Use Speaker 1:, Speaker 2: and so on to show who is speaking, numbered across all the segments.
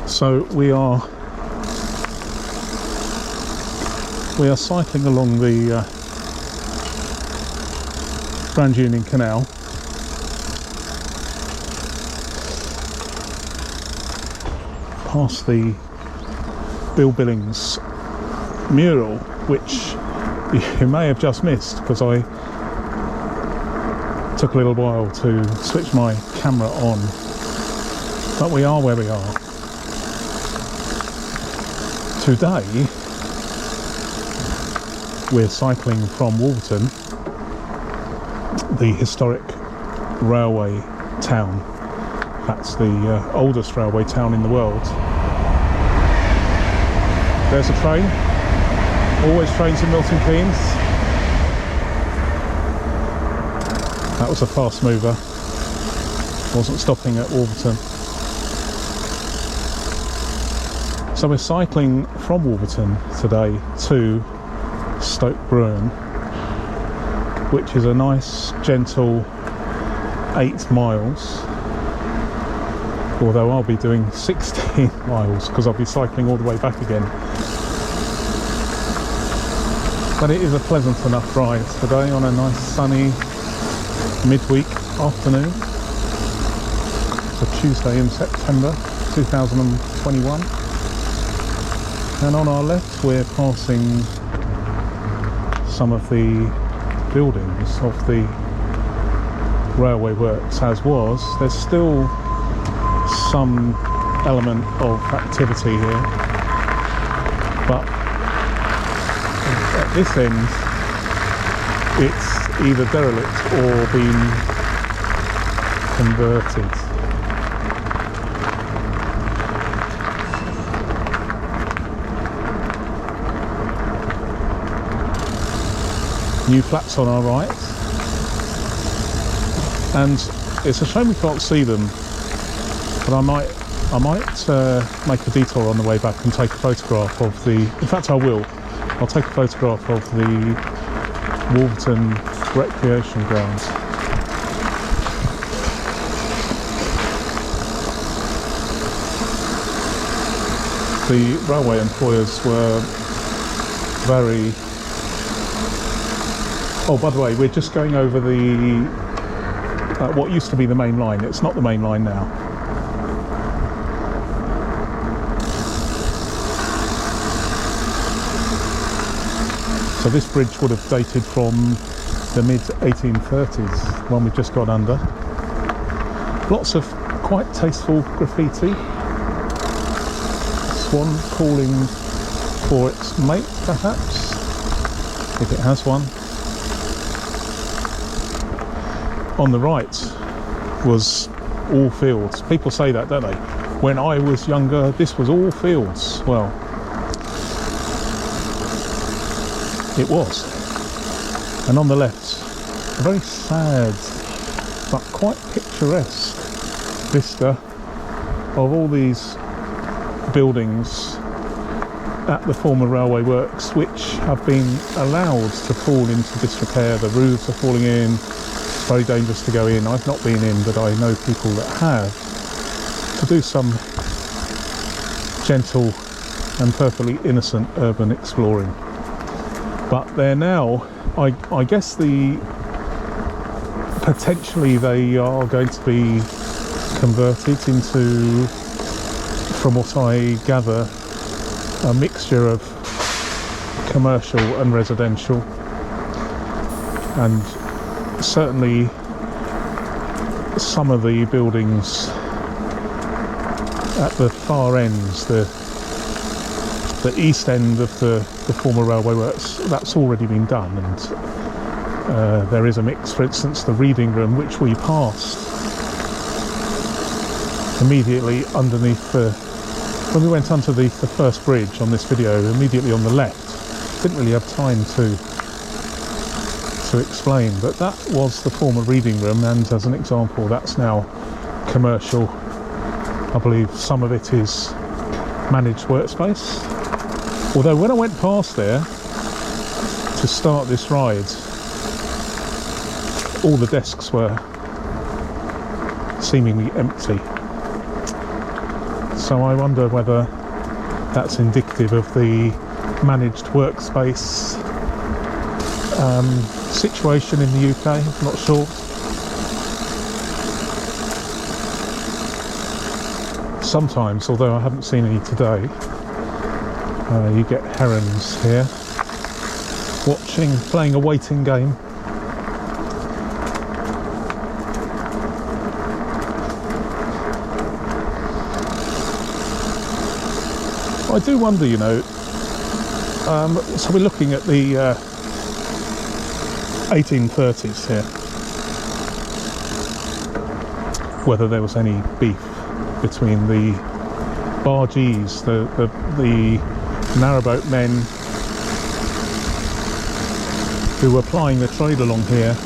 Speaker 1: So we are cycling along the Grand Union Canal, past the Bill Billings mural, which you may have just missed because I took a little while to switch my camera on, but we are where we are. Today we're cycling from Wolverton, the historic railway town. That's the oldest railway town in the world. There's a train, always trains in Milton Keynes. That was a fast mover, wasn't stopping at Wolverton. So we're cycling from Wolverton today to Stoke Bruerne, which is a nice gentle 8 miles, although I'll be doing 16 miles because I'll be cycling all the way back again. But it is a pleasant enough ride today on a nice sunny midweek afternoon. It's a Tuesday in September 2021. And on our left we're passing some of the buildings of the railway works as was. There's still some element of activity here, but at this end it's either derelict or been converted. New flats on our right, and it's a shame we can't see them, but I might make a detour on the way back and take a photograph of the, in fact I'll take a photograph of the Wolverton recreation grounds. The railway employers were very... Oh, by the way, we're just going over the what used to be the main line. It's not the main line now. So this bridge would have dated from the mid-1830s, when we've just gone under. Lots of quite tasteful graffiti. Swan calling for its mate, perhaps, if it has one. On the right was all fields. People say that, don't they? When I was younger, this was all fields. Well, it was. And on the left, a very sad but quite picturesque vista of all these buildings at the former railway works, which have been allowed to fall into disrepair. The roofs are falling in. It's very dangerous to go in. I've not been in, but I know people that have, to do some gentle and perfectly innocent urban exploring. But they're now, I guess potentially they are going to be converted into, from what I gather, a mixture of commercial and residential. And certainly some of the buildings at the far ends, the east end of the former railway works, that's already been done, and there is a mix. For instance, the reading room, which we passed immediately underneath when we went underneath the first bridge on this video, immediately on the left. Didn't really have time to explain, but that was the former reading room, and as an example, that's now commercial. I believe some of it is managed workspace. Although when I went past there to start this ride, all the desks were seemingly empty. So I wonder whether that's indicative of the managed workspace situation in the UK. Not sure. Sometimes, although I haven't seen any today, you get herons here playing a waiting game. I do wonder, you know, so we're looking at the 1830s here, whether there was any beef between the bargees, the narrowboat men who were plying the trade along here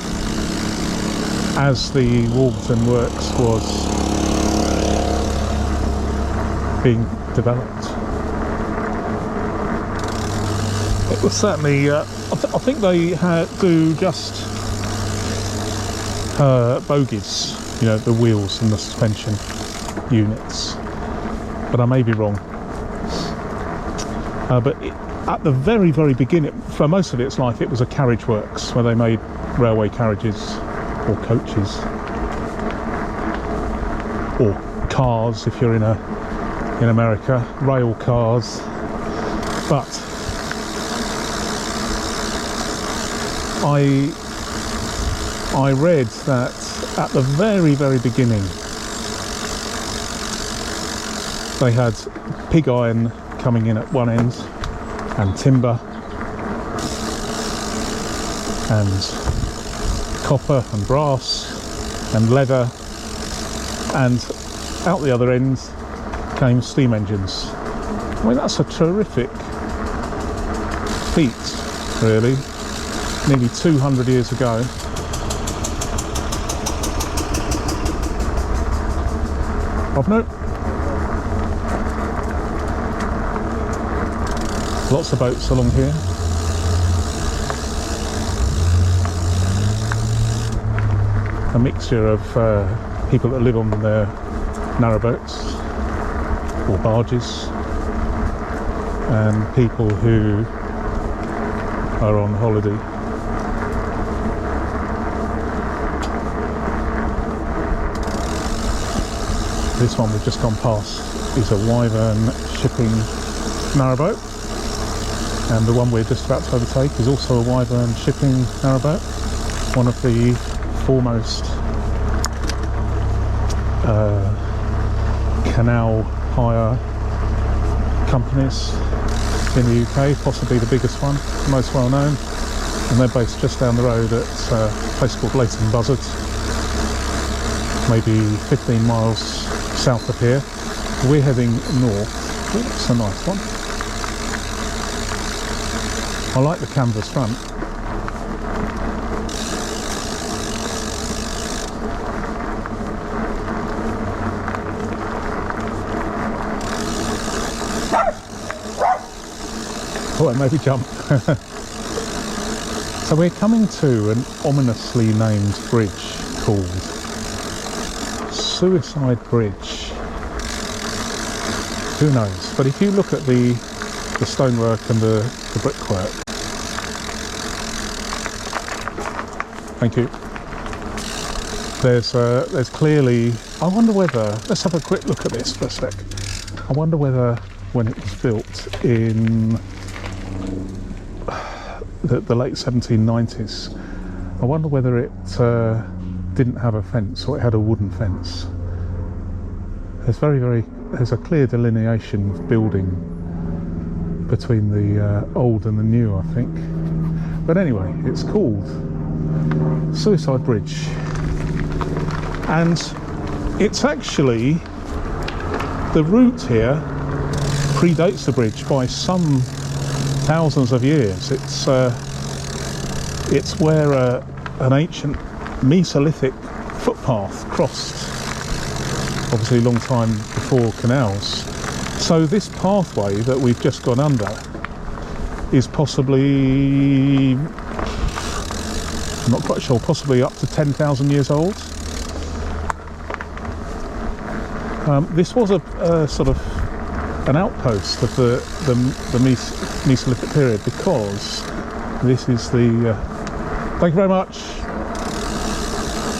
Speaker 1: as the Wolverton works was being developed. It was certainly, I think they do just bogies, you know, the wheels and the suspension units, but I may be wrong. But at the very, very beginning, for most of its life, it was a carriage works where they made railway carriages or coaches or cars if you're in America, rail cars. But I read that at the very, very beginning they had pig iron coming in at one end, and timber, and copper and brass and leather, and out the other end came steam engines. I mean, that's a terrific feat, really. Nearly 200 years ago. I've lots of boats along here. A mixture of people that live on their narrowboats or barges and people who are on holiday. This one we've just gone past is a Wyvern shipping narrowboat, and the one we're just about to overtake is also a Wyvern shipping narrowboat, one of the foremost canal hire companies in the UK, possibly the biggest one, most well known, and they're based just down the road at a place called Leighton Buzzard, maybe 15 miles south of here. We're heading north. Oh, that's a nice one. I like the canvas front. Oh, it made me jump. So we're coming to an ominously named bridge called Suicide Bridge. Who knows? But if you look at the stonework and the brickwork, thank you. There's clearly. I wonder whether. Let's have a quick look at this for a sec. I wonder whether when it was built in the late 1790s, I wonder whether it didn't have a fence or it had a wooden fence. There's a clear delineation of building between the old and the new, I think. But anyway, it's called Suicide Bridge, and it's actually, the route here predates the bridge by some thousands of years. It's where an ancient Mesolithic footpath crossed, obviously a long time before canals. So this pathway that we've just gone under is possibly, I'm not quite sure, possibly up to 10,000 years old. This was a sort of an outpost of the Mesolithic period, because this is the... thank you very much.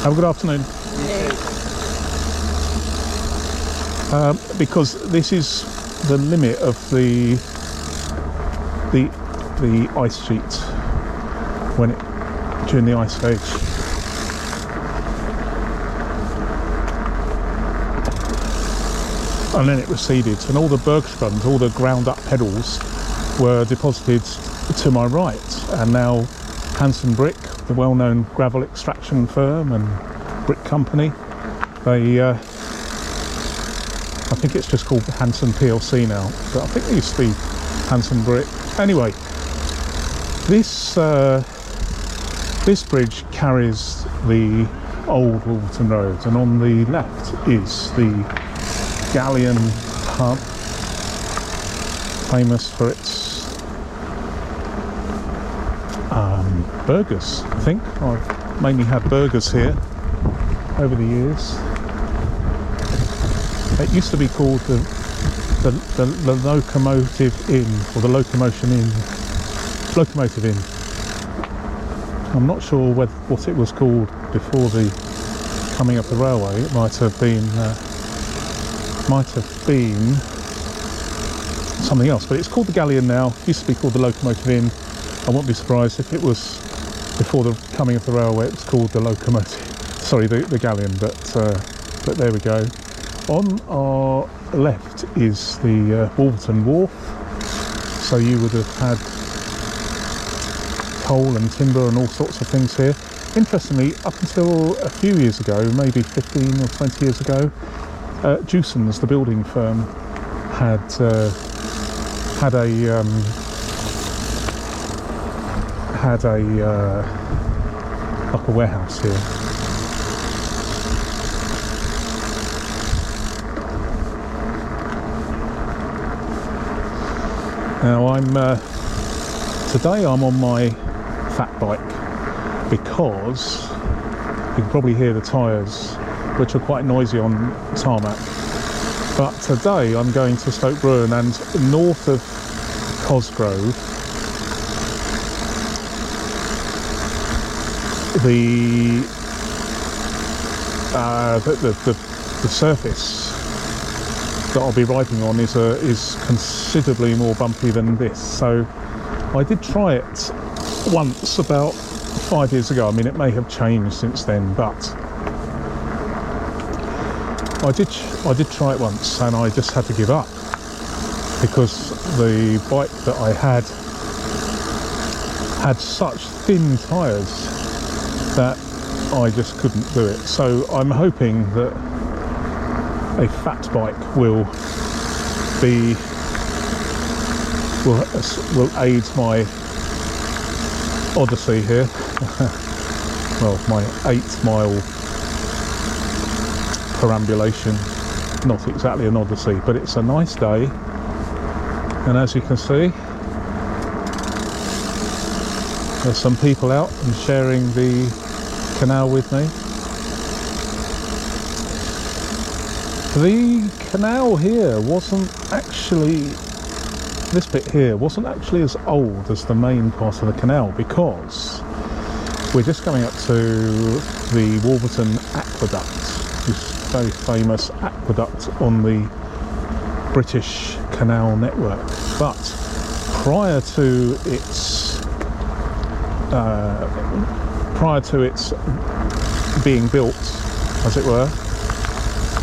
Speaker 1: Have a good afternoon. Because this is the limit of the ice sheet during the ice age. And then it receded, and all the berggrund, all the ground up pebbles, were deposited to my right. And now Hanson Brick, the well-known gravel extraction firm and brick company, they I think it's just called Hanson PLC now, but I think it used to be Hanson Brick. Anyway, this bridge carries the old Wolverton Road, and on the left is the Galleon Pub, famous for its burgers. I think I've mainly had burgers here over the years. It used to be called the Locomotive Inn, or the Locomotive Inn. I'm not sure what it was called before the coming up the railway. It might have been something else, but it's called the Galleon now. It used to be called the Locomotive Inn. I won't be surprised if it was before the coming of the railway. It was called the Locomotive. Sorry, the Galleon. But there we go. On our left is the Wolverton Wharf. So you would have had coal and timber and all sorts of things here. Interestingly, up until a few years ago, maybe 15 or 20 years ago, Jewson's, the building firm, had like a warehouse here. Now today I'm on my fat bike, because you can probably hear the tyres, which are quite noisy on tarmac. But today I'm going to Stoke Bruerne, and north of Cosgrove, the surface that I'll be riding on is considerably more bumpy than this. So I did try it once about 5 years ago. I mean, it may have changed since then, but I did try it once, and I just had to give up, because the bike that I had such thin tyres that I just couldn't do it. So I'm hoping that a fat bike will aid my odyssey here. Well, my 8-mile perambulation. Not exactly an odyssey, but it's a nice day, and as you can see, there's some people out and sharing the canal with me. The canal here this bit here wasn't actually as old as the main part of the canal, because we're just coming up to the Wolverton Aqueduct, this very famous aqueduct on the British canal network. But prior to its being built, as it were,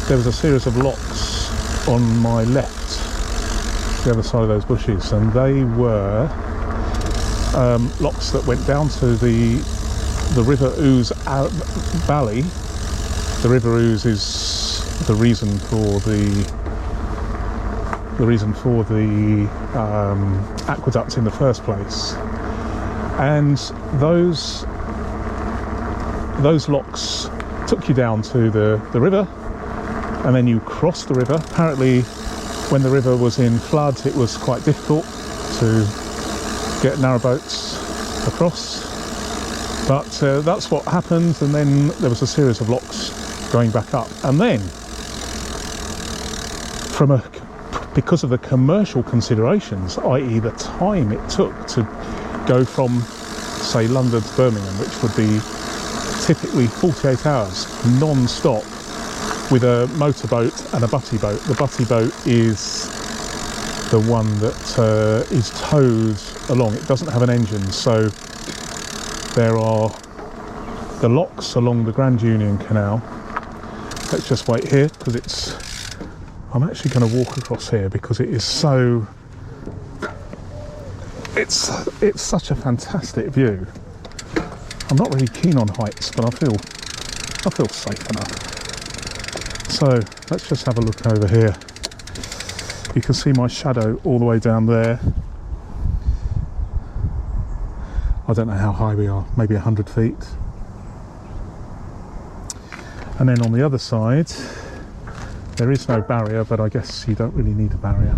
Speaker 1: there was a series of locks on my left, the other side of those bushes, and they were locks that went down to the River Ouse valley. The River Ouse is the reason for the aqueduct in the first place, and those locks took you down to the river, and then you crossed the river. Apparently, when the river was in flood, it was quite difficult to get narrowboats across, but that's what happened. And then there was a series of locks going back up, and then because of the commercial considerations, i.e. the time it took to go from, say, London to Birmingham, which would be typically 48 hours non-stop with a motorboat and a butty boat. The butty boat is the one that is towed along. It doesn't have an engine, so there are the locks along the Grand Union Canal. Let's just wait here because I'm actually going to walk across here because it is so, it's such a fantastic view. I'm not really keen on heights, but I feel safe enough. So let's just have a look over here. You can see my shadow all the way down there. I don't know how high we are, maybe 100 feet. And then on the other side, there is no barrier, but I guess you don't really need a barrier.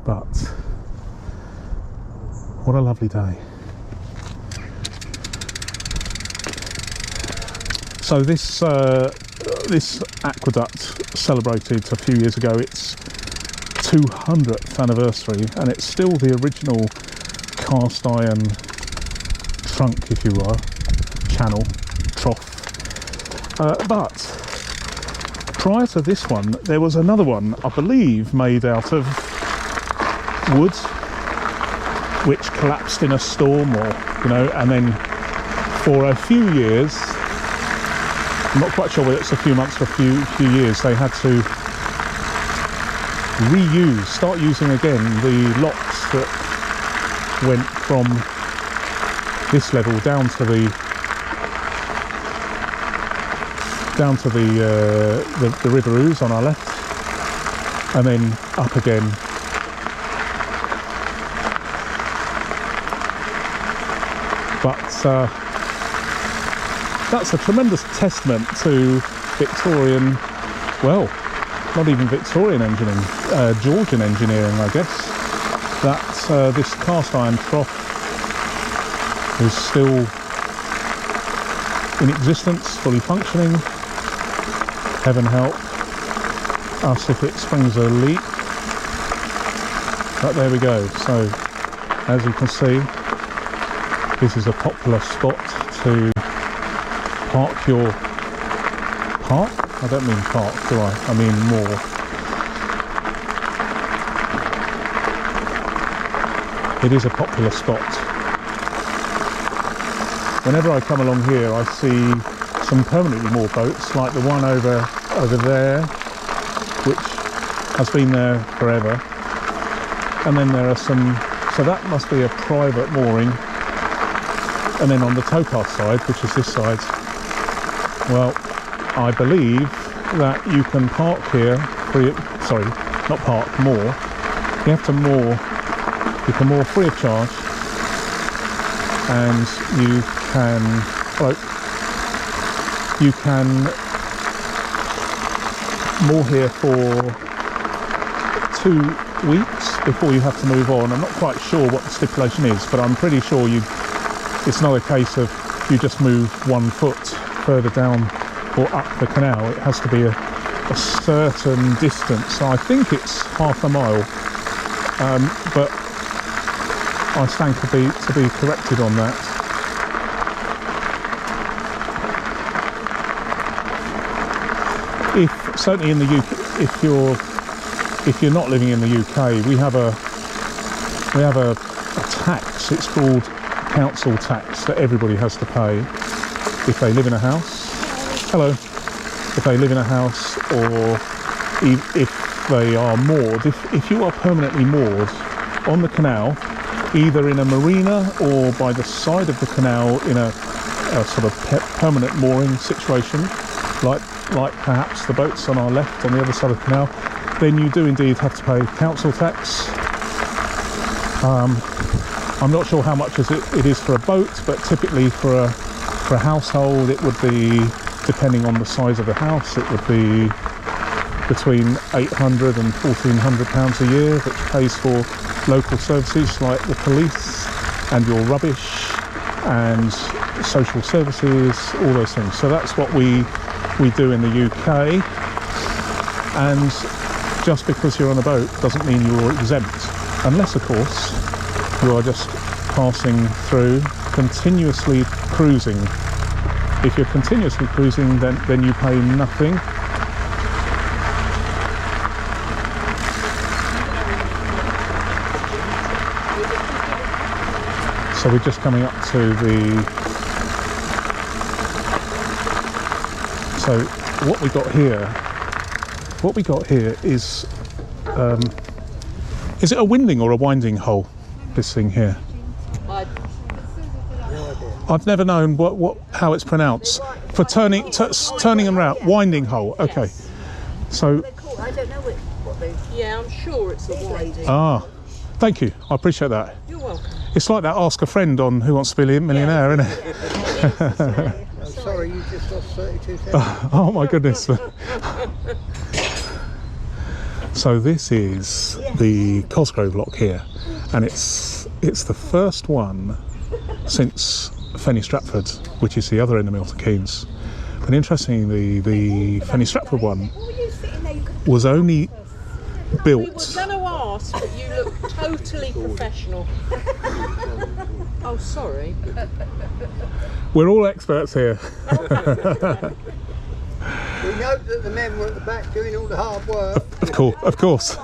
Speaker 1: But what a lovely day. So this aqueduct celebrated a few years ago its 200th anniversary, and it's still the original cast iron trunk, if you were, channel, trough. But prior to this one, there was another one, I believe, made out of wood, which collapsed in a storm, or and then for a few years, I'm not quite sure whether it's a few months or a few years, they had to start using again the locks that went from this level down to the River Ouse on our left, and then up again. But that's a tremendous testament to Victorian, well, not even Victorian engineering, Georgian engineering, I guess, that this cast iron trough is still in existence, fully functioning. Heaven help us if it springs a leak. But there we go. So, as you can see, this is a popular spot to park your I don't mean park, do I? I mean moor. It is a popular spot. Whenever I come along here, I see some permanently moored boats, like the one over there, which has been there forever. And then there are some, so that must be a private mooring. And then on the towpath side, which is this side, well, I believe that you can park here, not park, moor. You have to moor, you can moor free of charge, and you can moor here for 2 weeks before you have to move on. I'm not quite sure what the stipulation is, but I'm pretty sure it's not a case of you just move 1 foot further down or up the canal. It has to be a certain distance. So I think it's half a mile, but I stand to be corrected on that. Certainly in the UK, if you're not living in the UK, we have a tax. It's called council tax that everybody has to pay if they live in a house. Hello. If they live in a house, or if they are moored, if you are permanently moored on the canal, either in a marina or by the side of the canal in a sort of permanent mooring situation, like perhaps the boats on our left on the other side of the canal, then you do indeed have to pay council tax. I'm not sure how much it is for a boat, but typically for a household it would be, depending on the size of the house, it would be between £800 and £1,400 a year, which pays for local services like the police and your rubbish and social services, all those things. So that's what we we do in the UK, and just because you're on a boat doesn't mean you're exempt, unless of course you are just passing through, continuously cruising. If you're continuously cruising, then you pay nothing. So we're just coming up to the... So what we got here is it a winding or a winding hole, this thing here? I've never known how it's pronounced. For turning and round, winding hole. Okay.
Speaker 2: Yes.
Speaker 1: So.
Speaker 2: I don't know what they. Yeah, I'm sure it's a winding.
Speaker 1: Ah, thank you. I appreciate that.
Speaker 2: You're welcome.
Speaker 1: It's like that Ask a Friend on Who Wants to Be a Millionaire, isn't it?
Speaker 2: Yeah.
Speaker 3: I'm sorry, you just lost 32,000.
Speaker 1: Oh my goodness. So this is the Cosgrove Lock here, and it's the first one since Fenny Stratford, which is the other end of Milton Keynes. But interestingly, the Fenny Stratford one was only built...
Speaker 2: We were going to ask, but you look totally professional. Oh, sorry.
Speaker 1: We're all experts here.
Speaker 3: We know that the men were at the back doing all the hard work.
Speaker 1: Of course.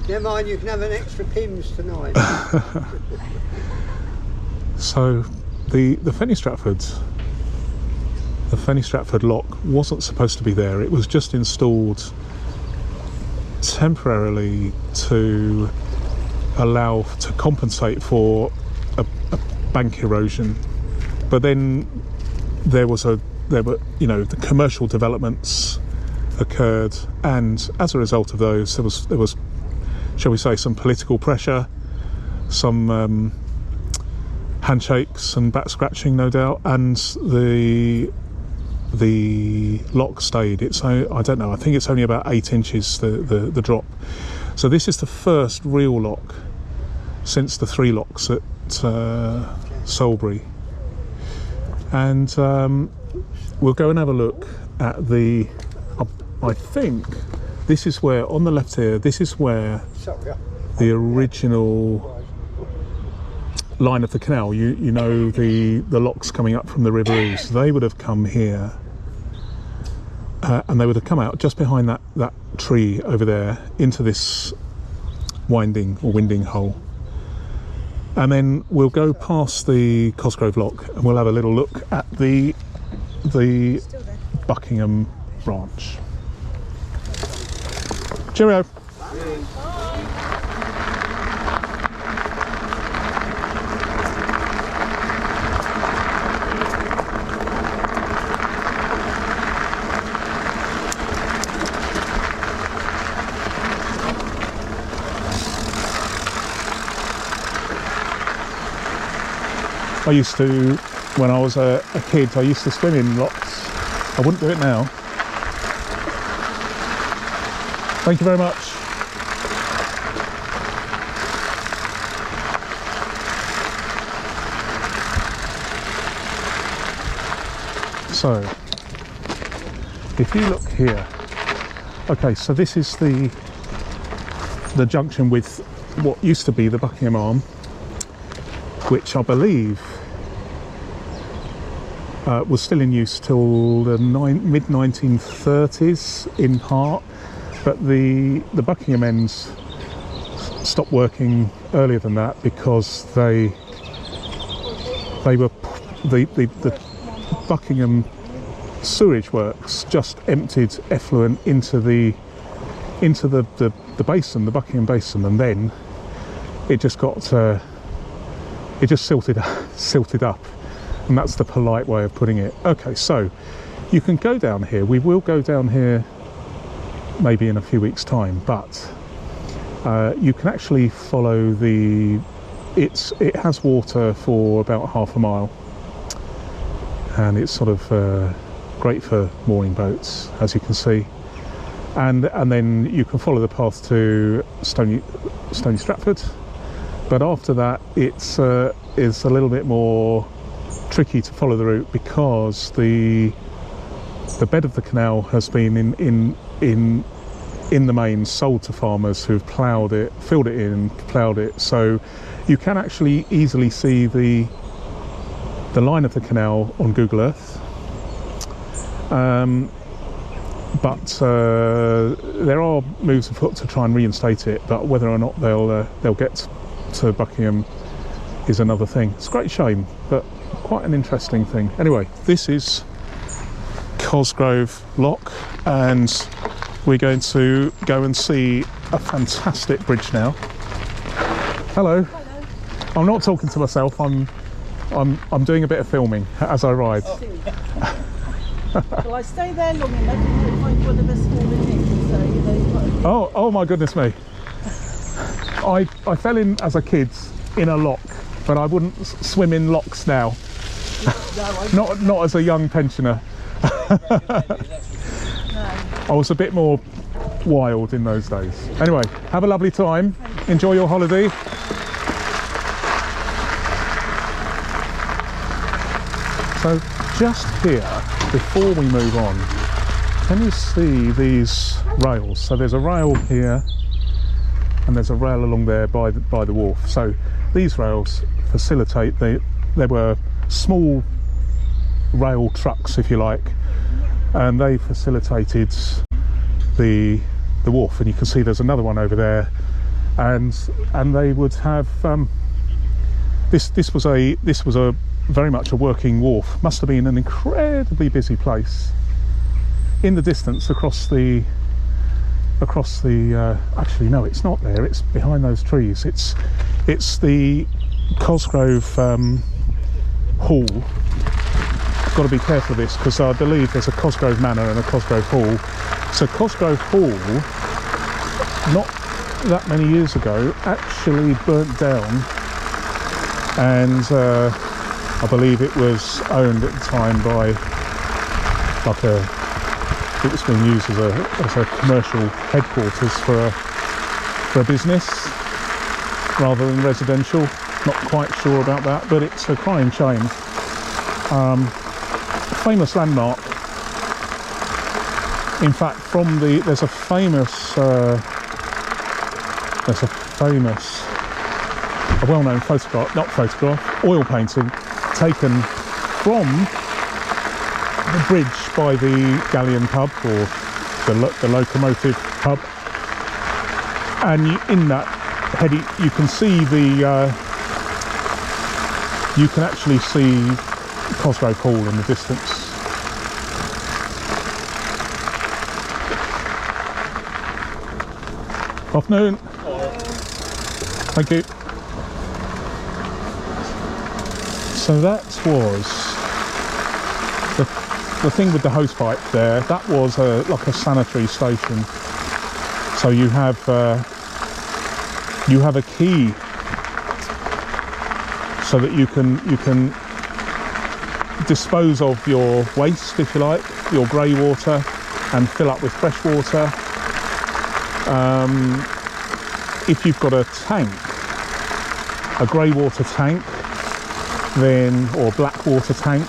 Speaker 3: Never mind, you can have an extra Pims tonight.
Speaker 1: So the Fenny Stratford lock wasn't supposed to be there. It was just installed temporarily to compensate for a bank erosion. But then the commercial developments occurred, and as a result of those, there was, shall we say, some political pressure, some handshakes and back scratching, no doubt, and the lock stayed. I don't know, I think it's only about 8 inches, the drop. So this is the first real lock since the 3 locks at Solbury. And we'll go and have a look at the... I think this is where, on the left here, this is where the original line of the canal, you know, the locks coming up from the River Ouse, they would have come here, and they would have come out just behind that tree over there into this winding or winding hole. And then we'll go past the Cosgrove Lock and we'll have a little look at the Buckingham branch. Cheerio. I used to, when I was a kid, I used to swim in locks. I wouldn't do it now. Thank you very much. So, if you look here, okay, so this is the junction with what used to be the Buckingham Arm, which I believe was still in use till the mid-1930s in part, but the Buckingham ends stopped working earlier than that because the Buckingham sewage works just emptied effluent into the basin, the Buckingham Basin, and then it just got it just silted up, and that's the polite way of putting it. Okay, so you can go down here. We will go down here maybe in a few weeks' time, but you can actually follow it has water for about half a mile, and it's sort of great for mooring boats, as you can see. And then you can follow the path to Stony Stratford. But after that, it's a little bit more tricky to follow the route because the bed of the canal has been in the main sold to farmers who've ploughed it, filled it in, ploughed it, so you can actually easily see the line of the canal on Google Earth. But there are moves afoot to try and reinstate it, but whether or not they'll get to Buckingham is another thing. It's a great shame, but quite an interesting thing. Anyway, this is Cosgrove Lock, and we're going to go and see a fantastic bridge now. Hello.
Speaker 4: Hello.
Speaker 1: I'm not talking to myself. I'm doing a bit of filming as I ride.
Speaker 4: Shall I stay there long enough and find one of us falling in? So you know you've got to...
Speaker 1: Oh my goodness me. I fell in as a kid in a lock, but I wouldn't swim in locks now.
Speaker 4: No,
Speaker 1: Not as a young pensioner. I was a bit more wild in those days. Anyway, have a lovely time. Enjoy your holiday. So just here, before we move on, can you see these rails? So there's a rail here and there's a rail along there by the wharf. So these rails facilitate, they were small rail trucks, if you like, and they facilitated the wharf. And you can see there's another one over there, and they would have this was a very much a working wharf. Must have been an incredibly busy place. In the distance, across the actually no, it's not there, it's behind those trees. It's the Cosgrove Hall. I've got to be careful of this because I believe there's a Cosgrove Manor and a Cosgrove Hall. So Cosgrove Hall, not that many years ago, actually burnt down, and I believe it was owned at the time by it was being used as a commercial headquarters for a business rather than residential. Not quite sure about that, but it's a crying shame. Famous landmark. In fact, there's a famous well-known oil painting taken from the bridge by the Galleon Pub, or the locomotive pub, and in that head you can see you can actually see Cosgrove Hall in the distance. Afternoon. Thank you. So that was the thing with the hosepipe there. That was like a sanitary station. So you have a key so that you can dispose of your waste, if you like, your grey water, and fill up with fresh water. If you've got a tank, a grey water tank, then, or black water tank,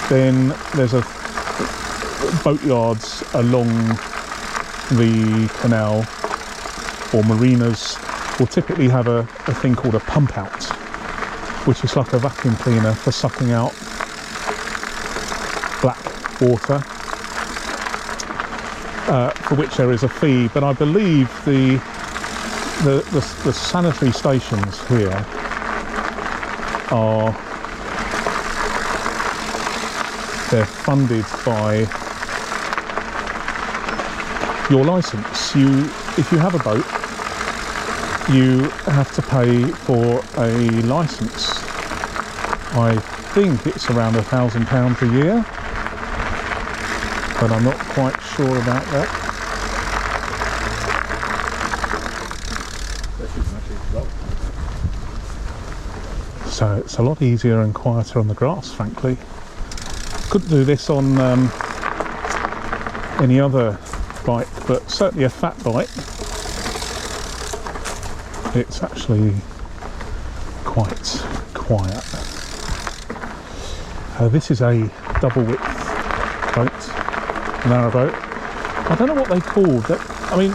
Speaker 1: then there's a boatyards along the canal or marinas will typically have a thing called a pump out, which is like a vacuum cleaner for sucking out black water, for which there is a fee. But I believe the sanitary stations here they're funded by your licence. If you have a boat, you have to pay for a licence. I think it's around £1,000 a year, but I'm not quite sure about that. So it's a lot easier and quieter on the grass, frankly. Couldn't do this on any other bike, but certainly a fat bike. It's actually quite quiet. This is a double width boat, narrowboat. I don't know what they call that. I mean,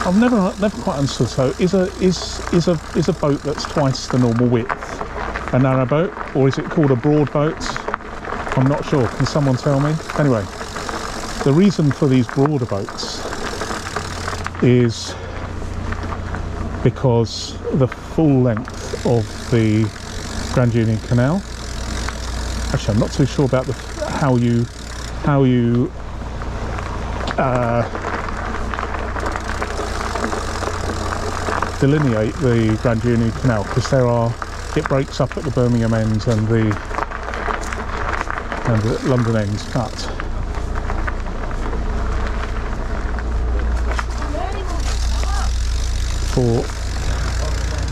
Speaker 1: I've never quite understood. So is a boat that's twice the normal width a narrowboat, or is it called a broad boat? I'm not sure. Can someone tell me? Anyway, the reason for these broader boats is because the full length of the Grand Union Canal. Actually, I'm not too sure about how you delineate the Grand Union Canal, because it breaks up at the Birmingham end and the London end. But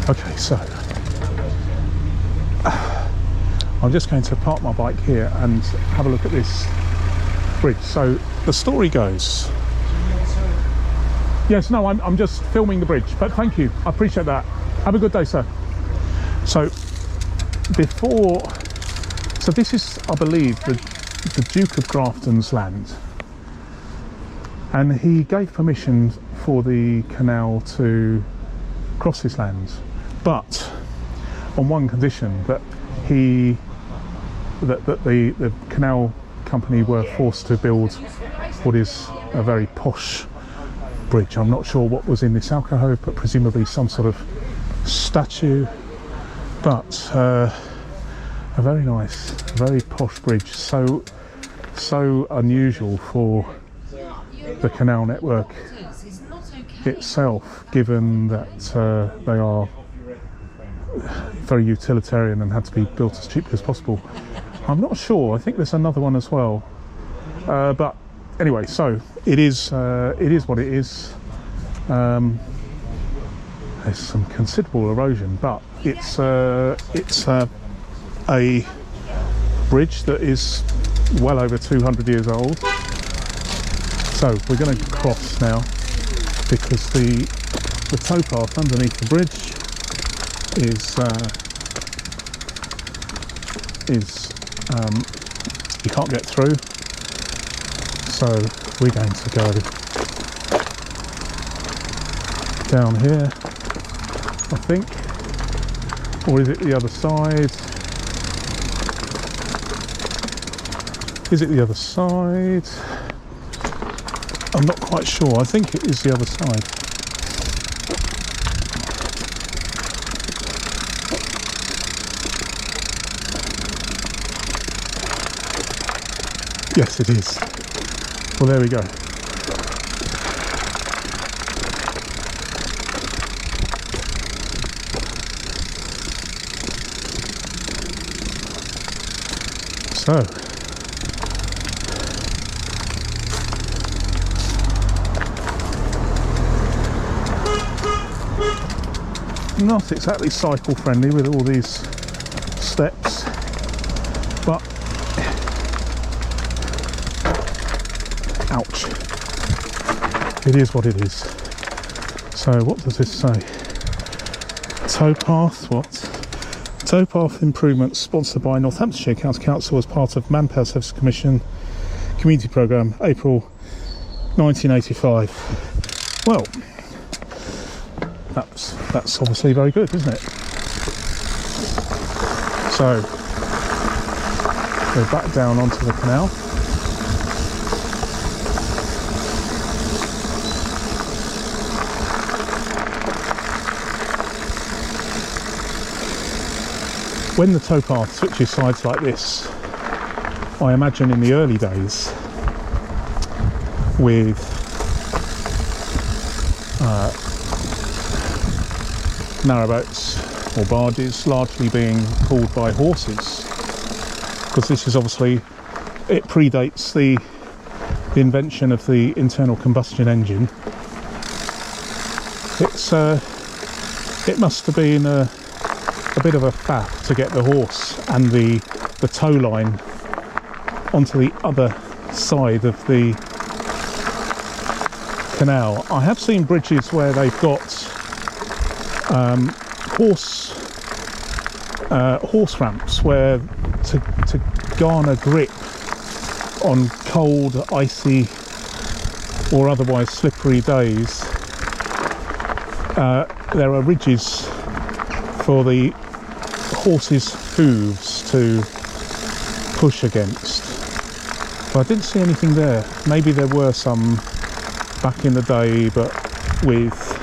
Speaker 1: okay, so I'm just going to park my bike here and have a look at this bridge. So the story goes. Yes, no, I'm just filming the bridge, but thank you, I appreciate that. Have a good day, sir. So this is, I believe, the Duke of Grafton's land, and he gave permission for the canal to cross his lands, but on one condition, that the canal company were forced to build what is a very posh bridge. I'm not sure what was in this alcove, but presumably some sort of statue, but a very nice, very posh bridge, so unusual for the canal network itself, given that they are very utilitarian and had to be built as cheaply as possible. I'm not sure, I think there's another one as well, but anyway, so it is what it is. There's some considerable erosion, but it's a bridge that is well over 200 years old. So we're going to cross now, because the towpath underneath the bridge you can't get through. So we're going to go down here, I think, or is it the other side? Is it the other side? I'm not quite sure. I think it is the other side. Yes, it is. Well, there we go. So, not exactly cycle friendly with all these steps, but ouch, it is what it is. So what does this say? Towpath, what? Towpath improvements sponsored by Northamptonshire County Council as part of Manpower Services Commission Community Programme, April 1985. Well, that's obviously very good, isn't it? So we're back down onto the canal. When the towpath switches sides like this, I imagine in the early days, with narrowboats or barges largely being pulled by horses, because this is obviously, it predates the invention of the internal combustion engine. It must have been a bit of a faff to get the horse and the tow line onto the other side of the canal. I have seen bridges where they've got horse horse ramps where to garner grip on cold, icy or otherwise slippery days, there are ridges for the horses' hooves to push against. But I didn't see anything there. Maybe there were some back in the day, but with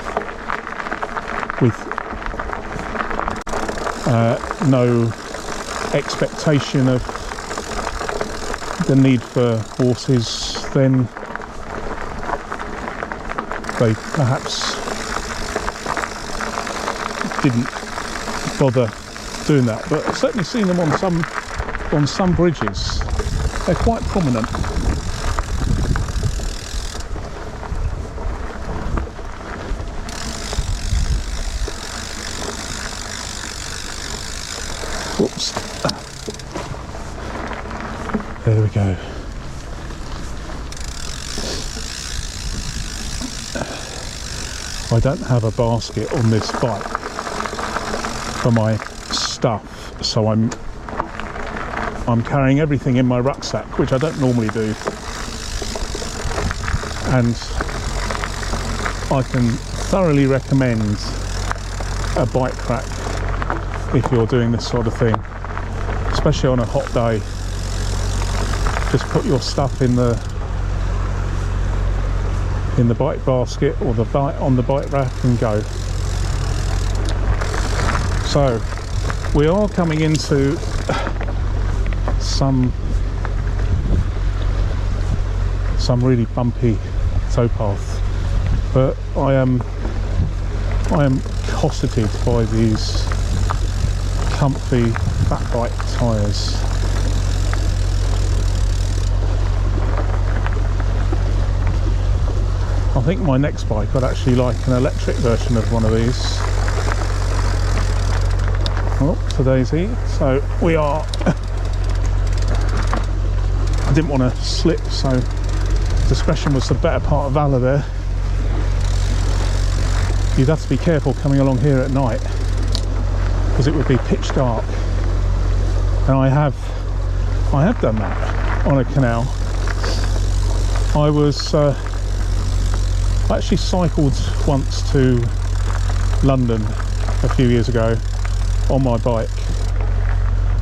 Speaker 1: no expectation of the need for horses, then they perhaps didn't bother doing that. But I've certainly seen them on some bridges. They're quite prominent. Oops. There we go. I don't have a basket on this bike for my stuff, so I'm carrying everything in my rucksack, which I don't normally do. And I can thoroughly recommend a bike rack if you're doing this sort of thing, especially on a hot day. Just put your stuff in the bike basket or on the bike rack and go. So we are coming into some really bumpy towpath, but I am cosseted by these comfy fat bike tyres. I think my next bike I'd actually like an electric version of one of these. Oh, to Daisy. So we are I didn't want to slip, so discretion was the better part of valour there. You'd have to be careful coming along here at night because it would be pitch dark, and I have done that on a canal. I actually cycled once to London a few years ago on my bike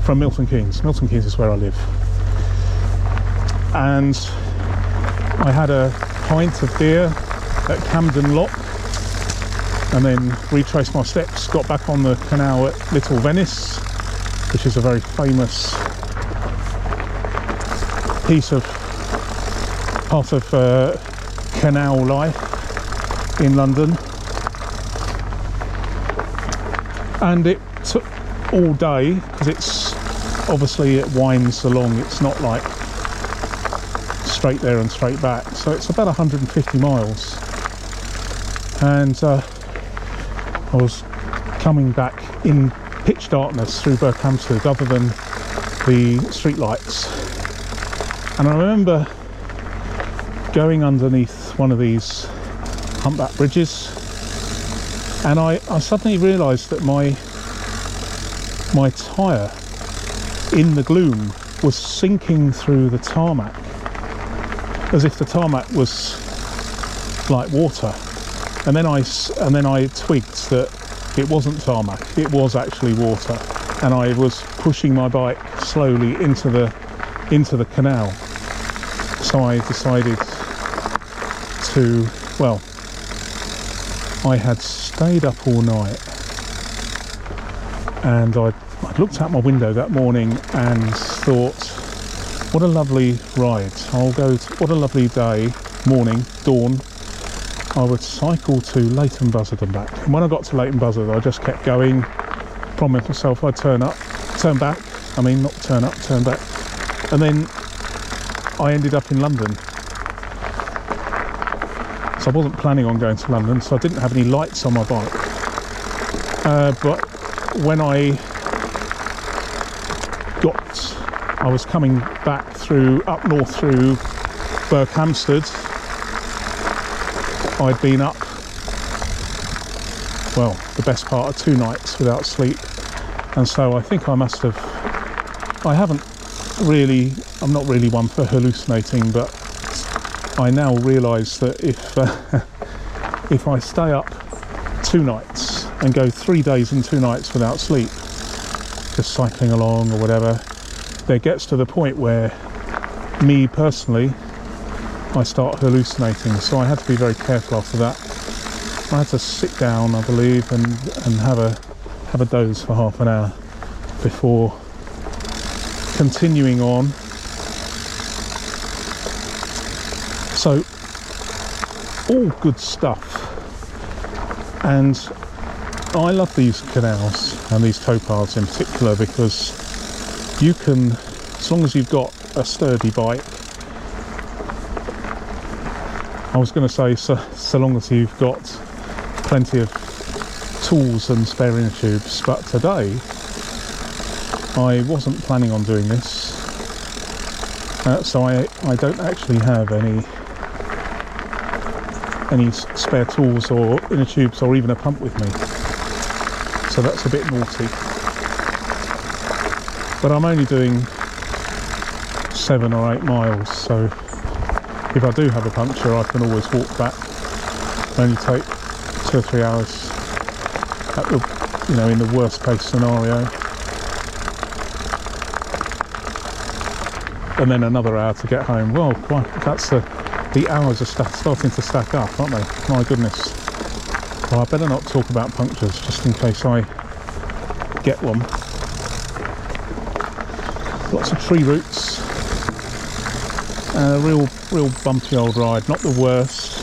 Speaker 1: from Milton Keynes. Milton Keynes is where I live. And I had a pint of beer at Camden Lock and then retraced my steps, got back on the canal at Little Venice, which is a very famous part of canal life in London. And it took all day because it winds along, it's not like straight there and straight back, so it's about 150 miles. And I was coming back in pitch darkness through Berkhamsted other than the street lights, and I remember going underneath one of these humpback bridges, and I suddenly realised that my tyre in the gloom was sinking through the tarmac as if the tarmac was like water, and then I twigged that it wasn't tarmac, it was actually water, and I was pushing my bike slowly into the canal. So I decided to, well, I had stayed up all night, and I looked out my window that morning and thought, what a lovely ride. What a lovely day, morning, dawn. I would cycle to Leighton Buzzard and back. And when I got to Leighton Buzzard, I just kept going, promised myself I'd turn back. And then I ended up in London. So I wasn't planning on going to London, so I didn't have any lights on my bike. But when I was coming back up north through Berkhamsted, I'd been up, well, the best part of 2 nights without sleep, And so I think I must have, I'm not really one for hallucinating, but I now realise that if I stay up 2 nights and go 3 days and 2 nights without sleep, just cycling along or whatever, there gets to the point where me personally, I start hallucinating. So I had to be very careful after that. I had to sit down, I believe, and have a doze for half an hour before continuing on. So all good stuff, and I love these canals and these towpaths in particular, because you can, as long as you've got a sturdy bike, I was going to say so long as you've got plenty of tools and spare inner tubes, but today I wasn't planning on doing this, so I don't actually have any spare tools or inner tubes or even a pump with me, so that's a bit naughty. But I'm only doing 7 or 8 miles, so if I do have a puncture I can always walk back. Only take 2 or 3 hours at the, in the worst case scenario, and then another hour to get home. Well, that's the hours are starting to stack up, aren't they? My goodness. Well, I better not talk about punctures, just in case I get one. Lots of tree roots, and a real bumpy old ride. Not the worst,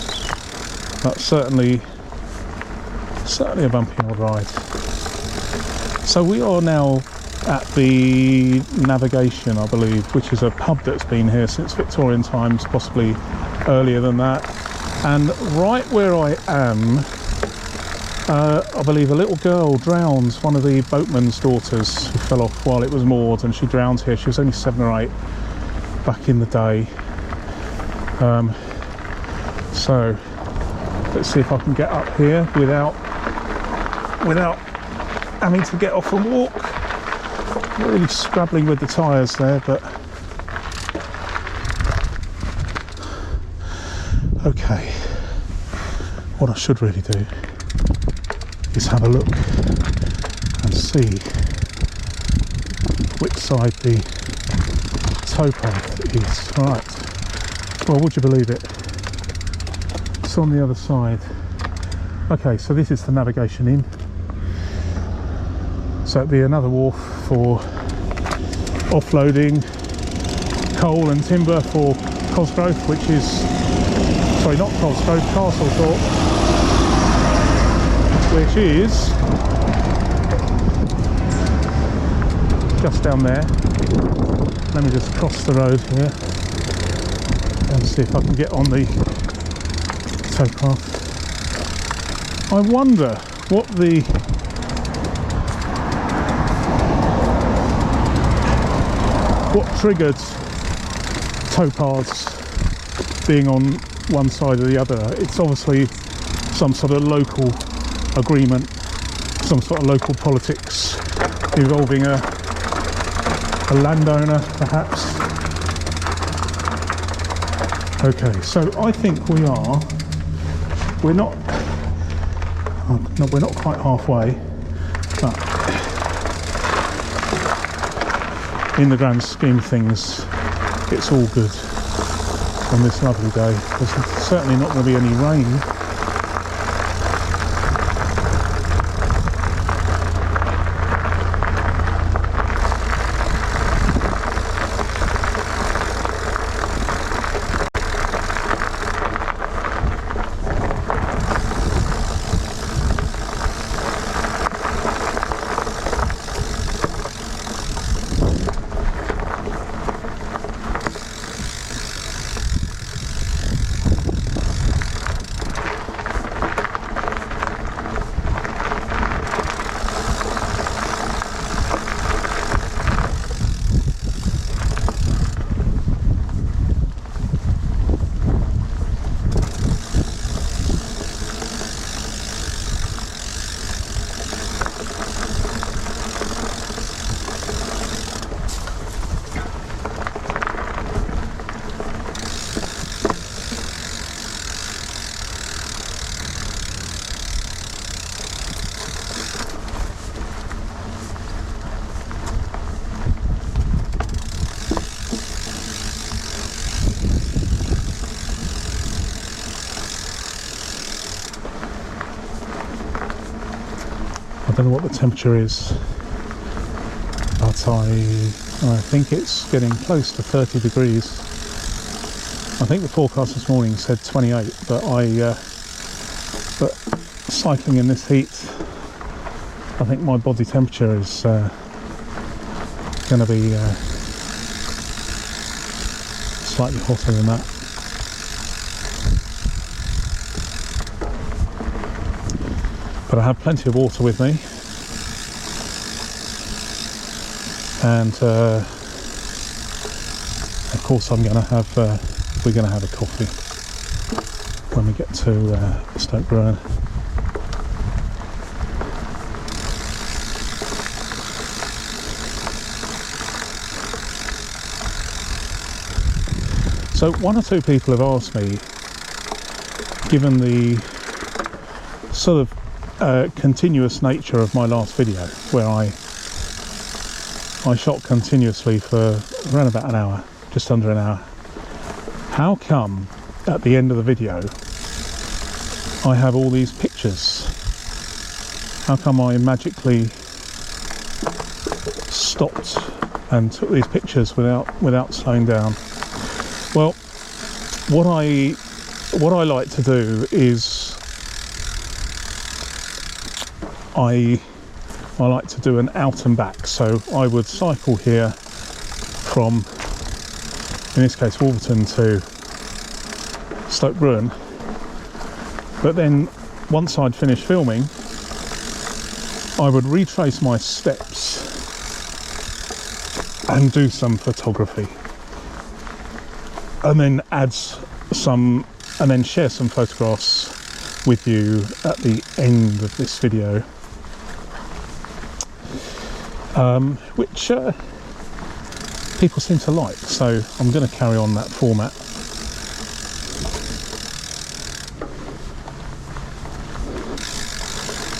Speaker 1: but certainly a bumpy old ride. So we are now at the Navigation, I believe, which is a pub that's been here since Victorian times, possibly earlier than that. And right where I am, I believe a little girl drowned, one of the boatman's daughters, who fell off while it was moored, and she drowned here. She was only 7 or 8 back in the day. So let's see if I can get up here without having to get off and walk. Really scrabbling with the tyres there, but okay. What I should really do is have a look and see which side the towpath is. Right. Well, would you believe it? It's on the other side. Okay, so this is the Navigation Inn. So it'd be another wharf for offloading coal and timber for Cosgrove, which is, sorry, not Cosgrove, Castlethorpe, which is just down there. Let me just cross the road here and see if I can get on the towpath. I wonder what triggered towpaths being on one side or the other. It's obviously some sort of local agreement, some sort of local politics involving a landowner, perhaps. Okay, so I think we're not quite halfway, but in the grand scheme of things, it's all good on this lovely day. There's certainly not going to be any rain. don't know what the temperature is, but I think it's getting close to 30 degrees. I think the forecast this morning said 28, but but cycling in this heat, I think my body temperature is going to be slightly hotter than that. But I have plenty of water with me, and of course we're going to have a coffee when we get to Stoke Bruerne. So one or two people have asked me, given the sort of continuous nature of my last video, where I shot continuously for around about an hour, just under an hour, how come at the end of the video I have all these pictures? How come I magically stopped and took these pictures without slowing down? Well, what I like to do is I like to do an out and back. So I would cycle here from, in this case, Wolverton to Stoke Bruerne, but then once I'd finished filming, I would retrace my steps and do some photography, and then and then share some photographs with you at the end of this video, which people seem to like, so I'm going to carry on that format.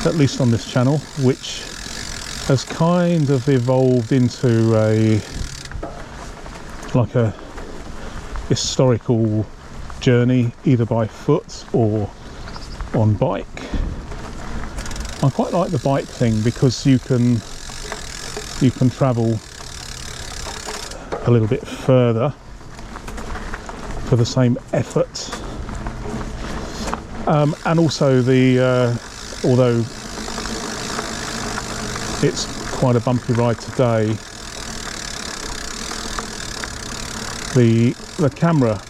Speaker 1: At least on this channel, which has kind of evolved into like a historical journey, either by foot or on bike. I quite like the bike thing because you can travel a little bit further for the same effort, and also although it's quite a bumpy ride today, the camera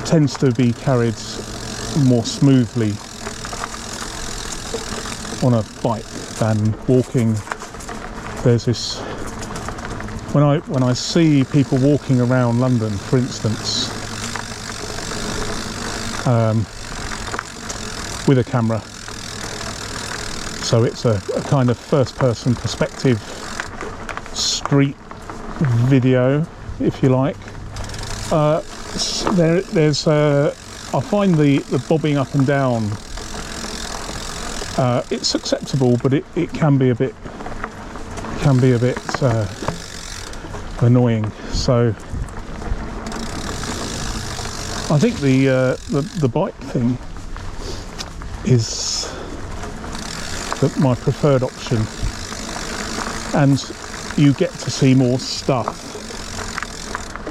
Speaker 1: tends to be carried more smoothly on a bike than walking. There's this, when I see people walking around London, for instance, with a camera, so it's a kind of first-person perspective street video, if you like. There's I find the bobbing up and down, it's acceptable, but it can be a bit annoying. So I think the bike thing is my preferred option, and you get to see more stuff,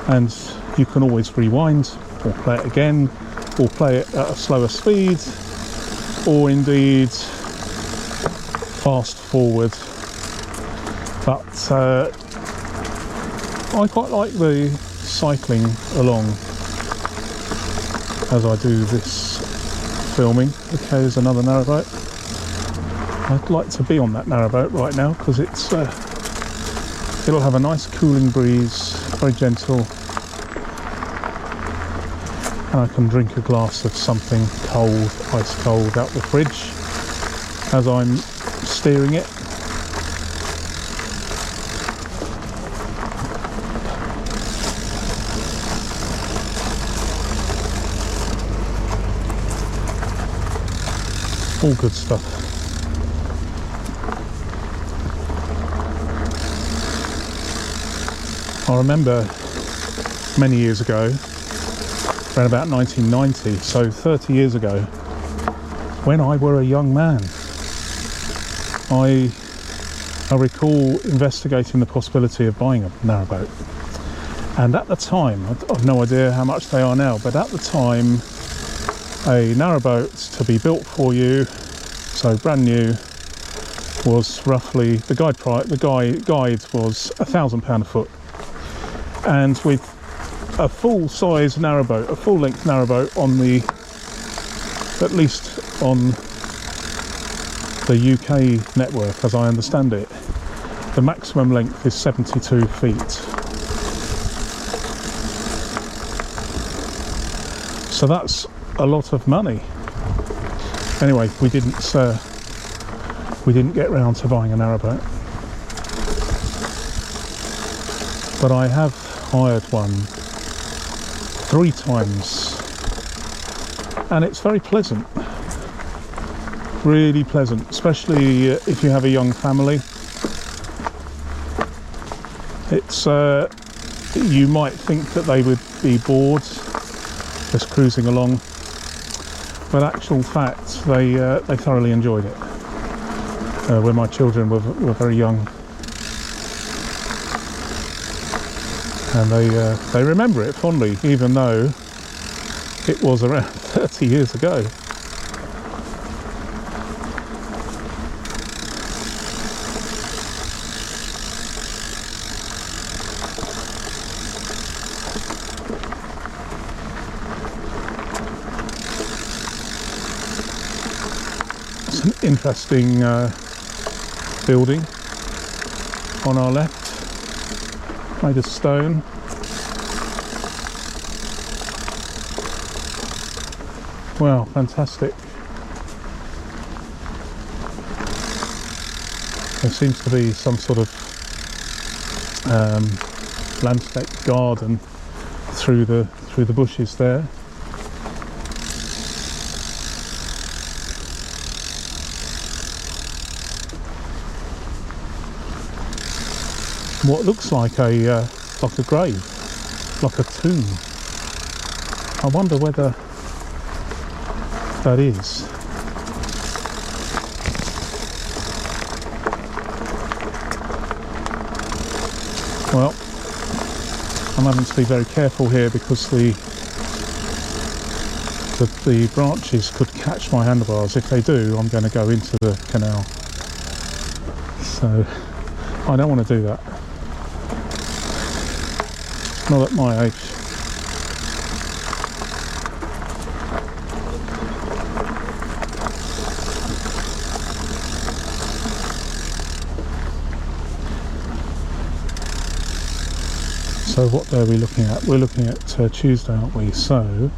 Speaker 1: and you can always rewind or play it again, or play it at a slower speed, or indeed fast forward. But I quite like the cycling along as I do this filming. Okay, there's another narrowboat. I'd like to be on that narrowboat right now because it'll have a nice cooling breeze, very gentle, and I can drink a glass of something cold, ice cold, out the fridge as I'm steering it. All good stuff. I remember many years ago, around about 1990, so 30 years ago, when I were a young man, I recall investigating the possibility of buying a narrowboat, and at the time, I've no idea how much they are now, but at the time, a narrowboat to be built for you, so brand new, was roughly, the guide was £1,000 a foot, and with a full-size narrowboat, a full-length narrowboat on the, at least on the UK network, as I understand it, the maximum length is 72 feet. So that's a lot of money. Anyway, we didn't get round to buying a narrowboat, but I have hired one 3 times, and it's very pleasant, really pleasant, especially if you have a young family. It's you might think that they would be bored just cruising along, but actual fact, they thoroughly enjoyed it when my children were very young, and they remember it fondly, even though it was around 30 years ago. It's an interesting building on our left, made of stone. Wow, fantastic. There seems to be some sort of landscape garden through the bushes there. What looks like a grave, like a tomb. I wonder whether that is. Well, I'm having to be very careful here because the branches could catch my handlebars. If they do, I'm going to go into the canal. So I don't want to do that. Not at my age. So what day are we looking at? We're looking at Tuesday, aren't we? So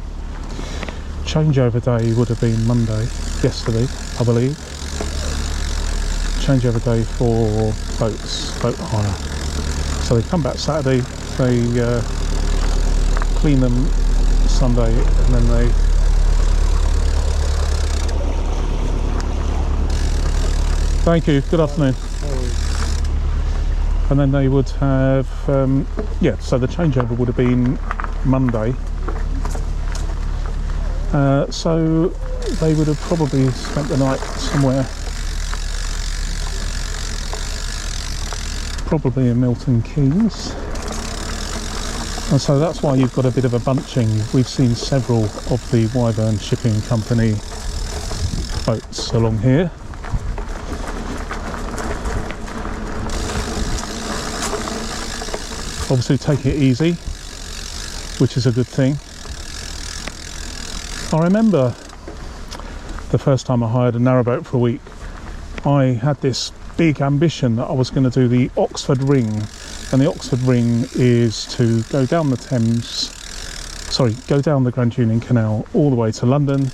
Speaker 1: changeover day would have been Monday, yesterday, I believe. Changeover day for boat hire. So they come back Saturday, they clean them Sunday, and then they thank you, good afternoon. And then they would have yeah, so the changeover would have been Monday, so they would have probably spent the night somewhere, probably in Milton Keynes. And so that's why you've got a bit of a bunching. We've seen several of the Wyvern Shipping Company boats along here. Obviously taking it easy, which is a good thing. I remember the first time I hired a narrowboat for a week, I had this big ambition that I was going to do the Oxford Ring. And the Oxford Ring is to go down the Grand Union Canal all the way to London,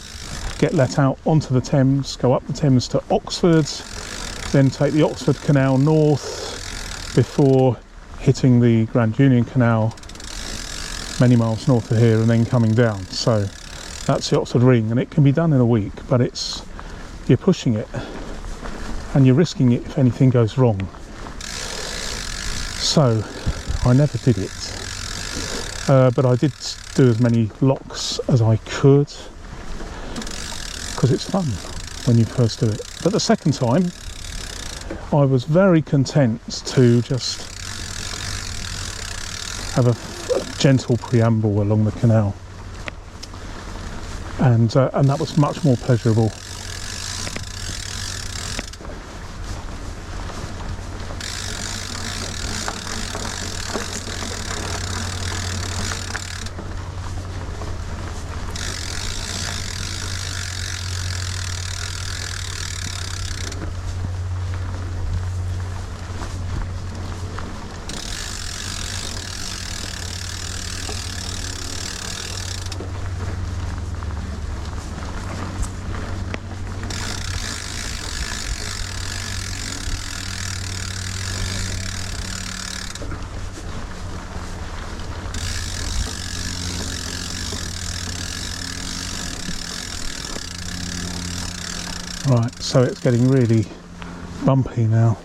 Speaker 1: get let out onto the Thames, go up the Thames to Oxford, then take the Oxford Canal north before hitting the Grand Union Canal many miles north of here and then coming down. So that's the Oxford Ring, and it can be done in a week, but you're pushing it and you're risking it if anything goes wrong. So I never did it, but I did do as many locks as I could because it's fun when you first do it. But the second time I was very content to just have a gentle preamble along the canal, and that was much more pleasurable. Right, so it's getting really bumpy now.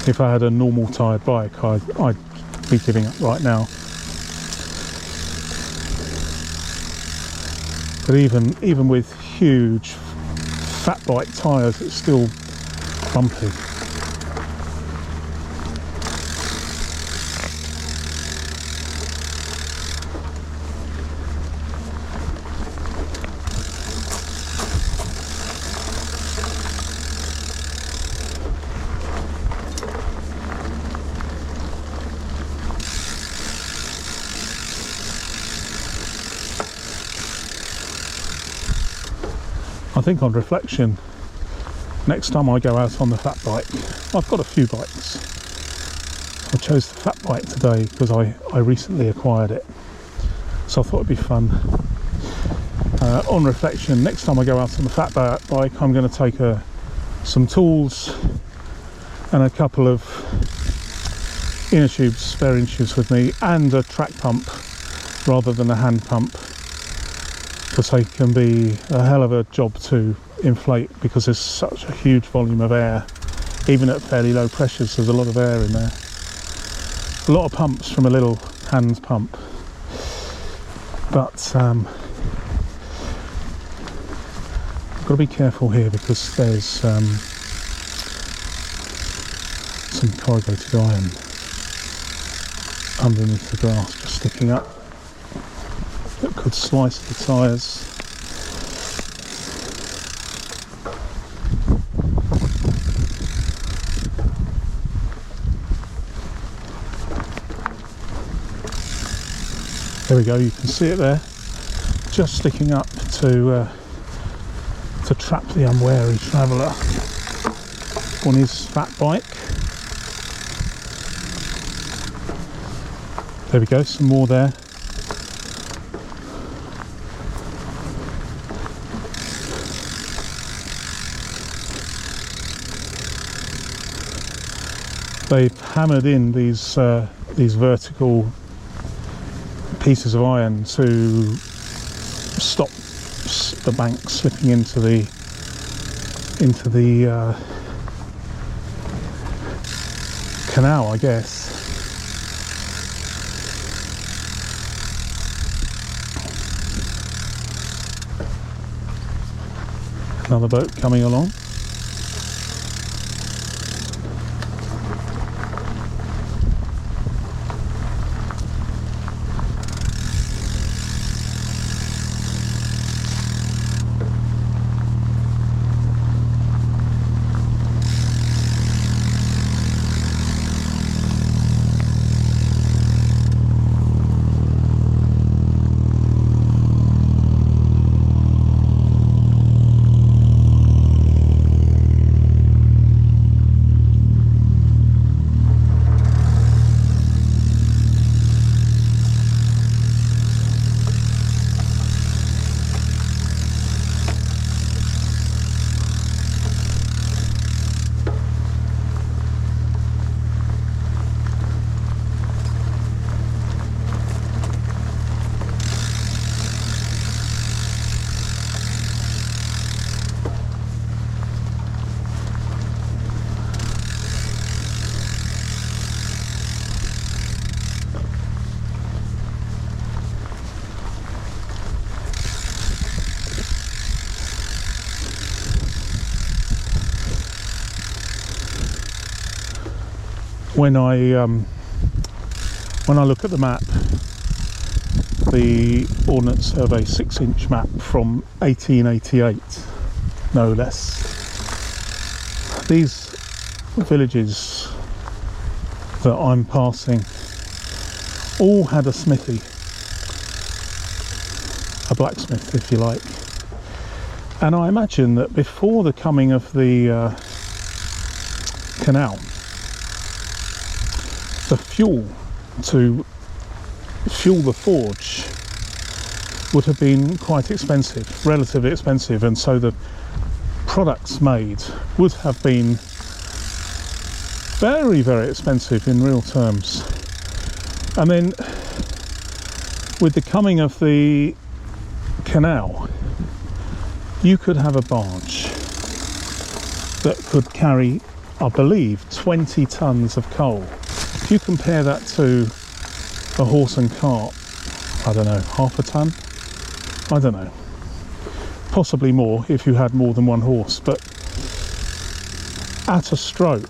Speaker 1: If I had a normal tired bike, I'd be giving up right now. But even with huge fat bike tyres, it's still bumpy. I think on reflection, next time I go out on the fat bike, I've got a few bikes. I chose the fat bike today because I recently acquired it, so I thought it'd be fun. On reflection, next time I go out on the fat bike, I'm going to take some tools and a couple of inner tubes, spare inner tubes with me, and a track pump rather than a hand pump, because they can be a hell of a job to inflate, because there's such a huge volume of air. Even at fairly low pressures, there's a lot of air in there. A lot of pumps from a little hand pump. But I've got to be careful here because there's some corrugated iron underneath the grass just sticking up that could slice the tyres. There we go, you can see it there, just sticking up to trap the unwary traveller on his fat bike. There we go, some more there. They've hammered in these vertical pieces of iron to stop the bank slipping into the canal, I guess. Another boat coming along. when I look at the map, the Ordnance Survey 6-inch map from 1888, no less, these villages that I'm passing all had a smithy, a blacksmith if you like. And I imagine that before the coming of the canal, the fuel to fuel the forge would have been quite expensive, relatively expensive, and so the products made would have been very, very expensive in real terms. And then with the coming of the canal, you could have a barge that could carry, I believe, 20 tons of coal. If you compare that to a horse and cart, I don't know, half a ton? I don't know. Possibly more if you had more than one horse, but at a stroke,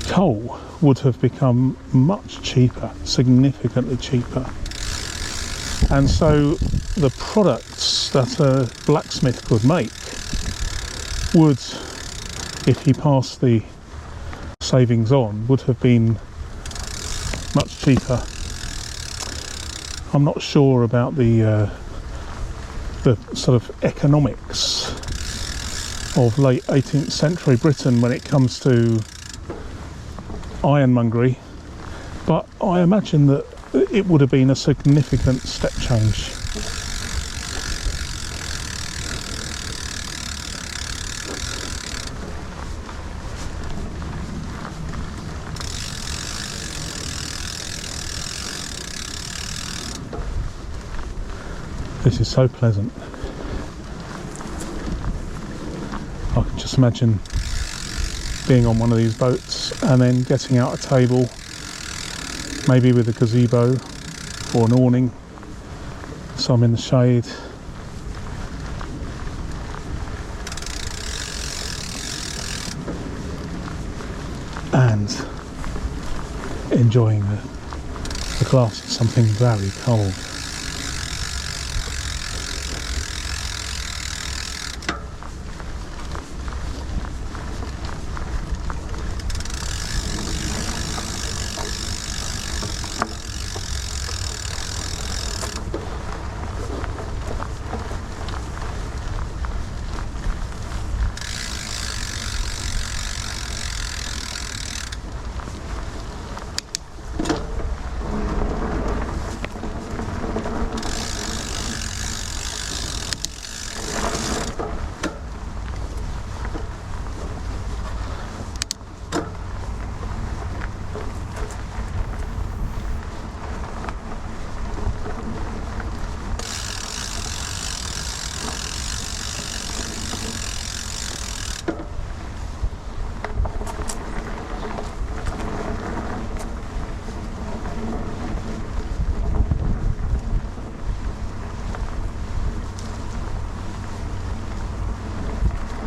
Speaker 1: coal would have become much cheaper, significantly cheaper. And so the products that a blacksmith could make would, if he passed the savings on, would have been much cheaper. I'm not sure about the sort of economics of late 18th century Britain when it comes to ironmongery, but I imagine that it would have been a significant step change. This is so pleasant. I can just imagine being on one of these boats and then getting out a table, maybe with a gazebo or an awning, so I'm in the shade. And enjoying a glass of something very cold.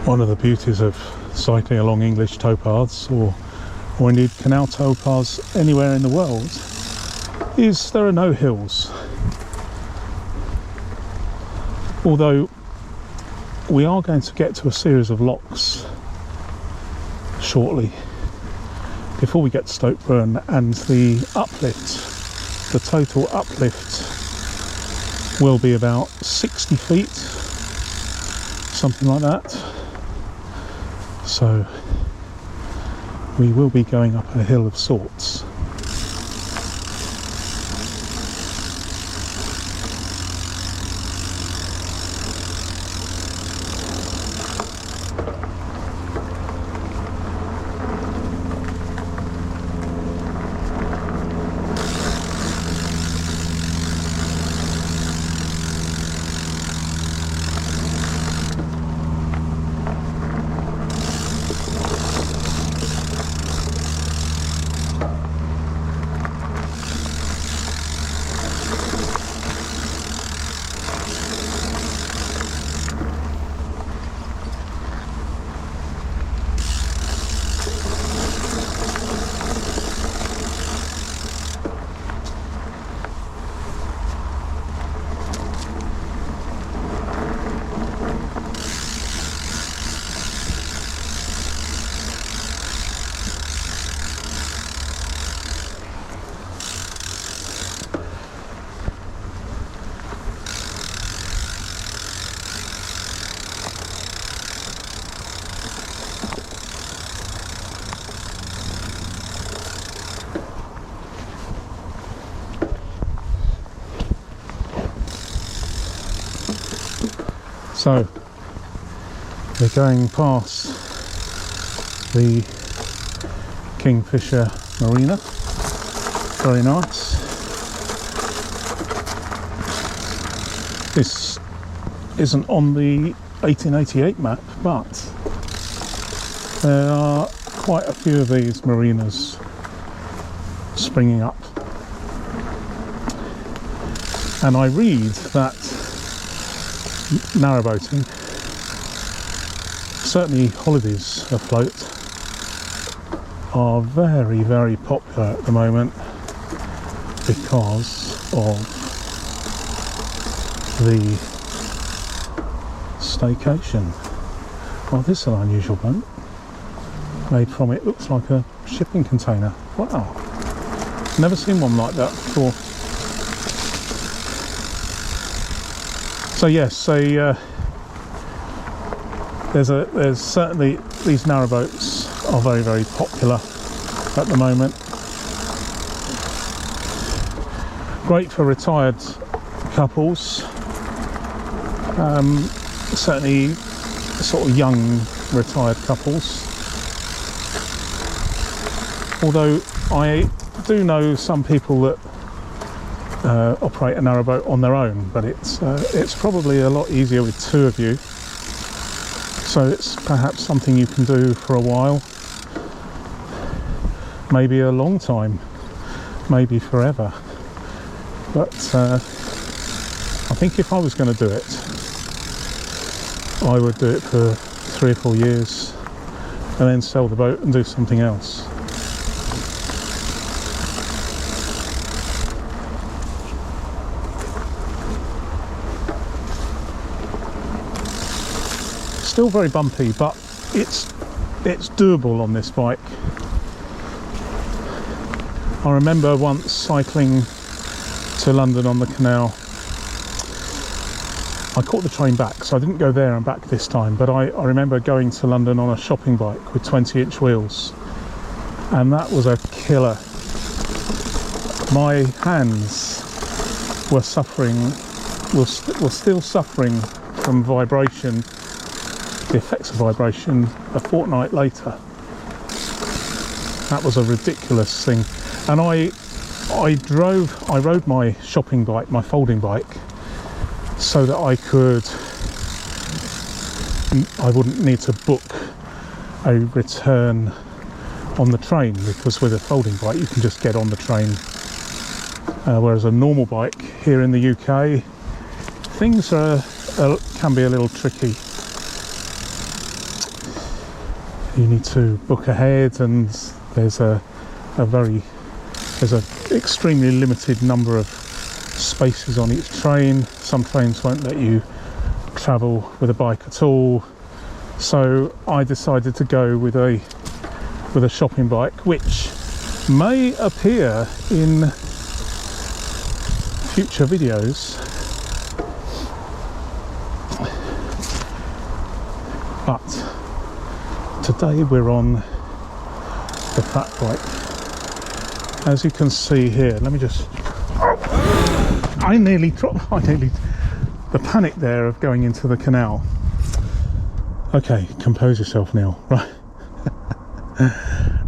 Speaker 1: One of the beauties of cycling along English towpaths, or indeed canal towpaths anywhere in the world, is there are no hills. Although we are going to get to a series of locks shortly, before we get to Stoke Bruerne, and the uplift, the total uplift, will be about 60 feet, something like that. So we will be going up a hill of sorts. So we're going past the Kingfisher Marina. Very nice. This isn't on the 1888 map, but there are quite a few of these marinas springing up. And I read that narrowboating, certainly holidays afloat, are very, very popular at the moment because of the staycation. Well, this is an unusual boat. Made from, it looks like a shipping container. Wow, never seen one like that before. So yes, there's certainly, these narrowboats are very, very popular at the moment. Great for retired couples, certainly sort of young retired couples. Although I do know some people that operate a narrowboat on their own, but it's probably a lot easier with two of you. So it's perhaps something you can do for a while, maybe a long time, maybe forever. But I think if I was going to do it, I would do it for 3 or 4 years and then sell the boat and do something else. Still very bumpy, but it's doable on this bike. I remember once cycling to London on the Canal. I caught the train back, so I didn't go there and back this time, but I remember going to London on a shopping bike with 20-inch wheels, and that was a killer. My hands were suffering, were still suffering from vibration, the effects of vibration, a fortnight later. That was a ridiculous thing. And I rode my shopping bike, my folding bike, so that I wouldn't need to book a return on the train, because with a folding bike you can just get on the train. Whereas a normal bike here in the UK, things can be a little tricky. You need to book ahead, and there's an extremely limited number of spaces on each train. Some trains won't let you travel with a bike at all. So I decided to go with a shopping bike, which may appear in future videos. But today we're on the fat bike. As you can see here, let me just... I nearly dropped... the panic there of going into the canal. Okay, compose yourself now. Right.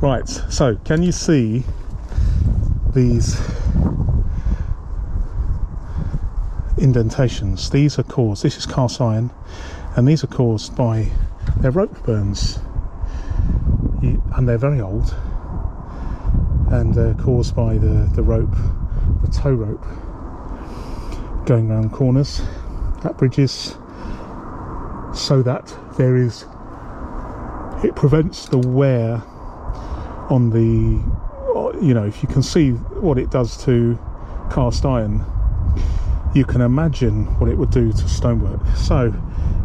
Speaker 1: Right, so can you see these indentations? These are caused... This is cast iron, and these are caused by... They're rope burns. And they're very old, and they're caused by the rope, the tow rope, going around corners at bridges, so that it prevents the wear on the, you know, if you can see what it does to cast iron, you can imagine what it would do to stonework. So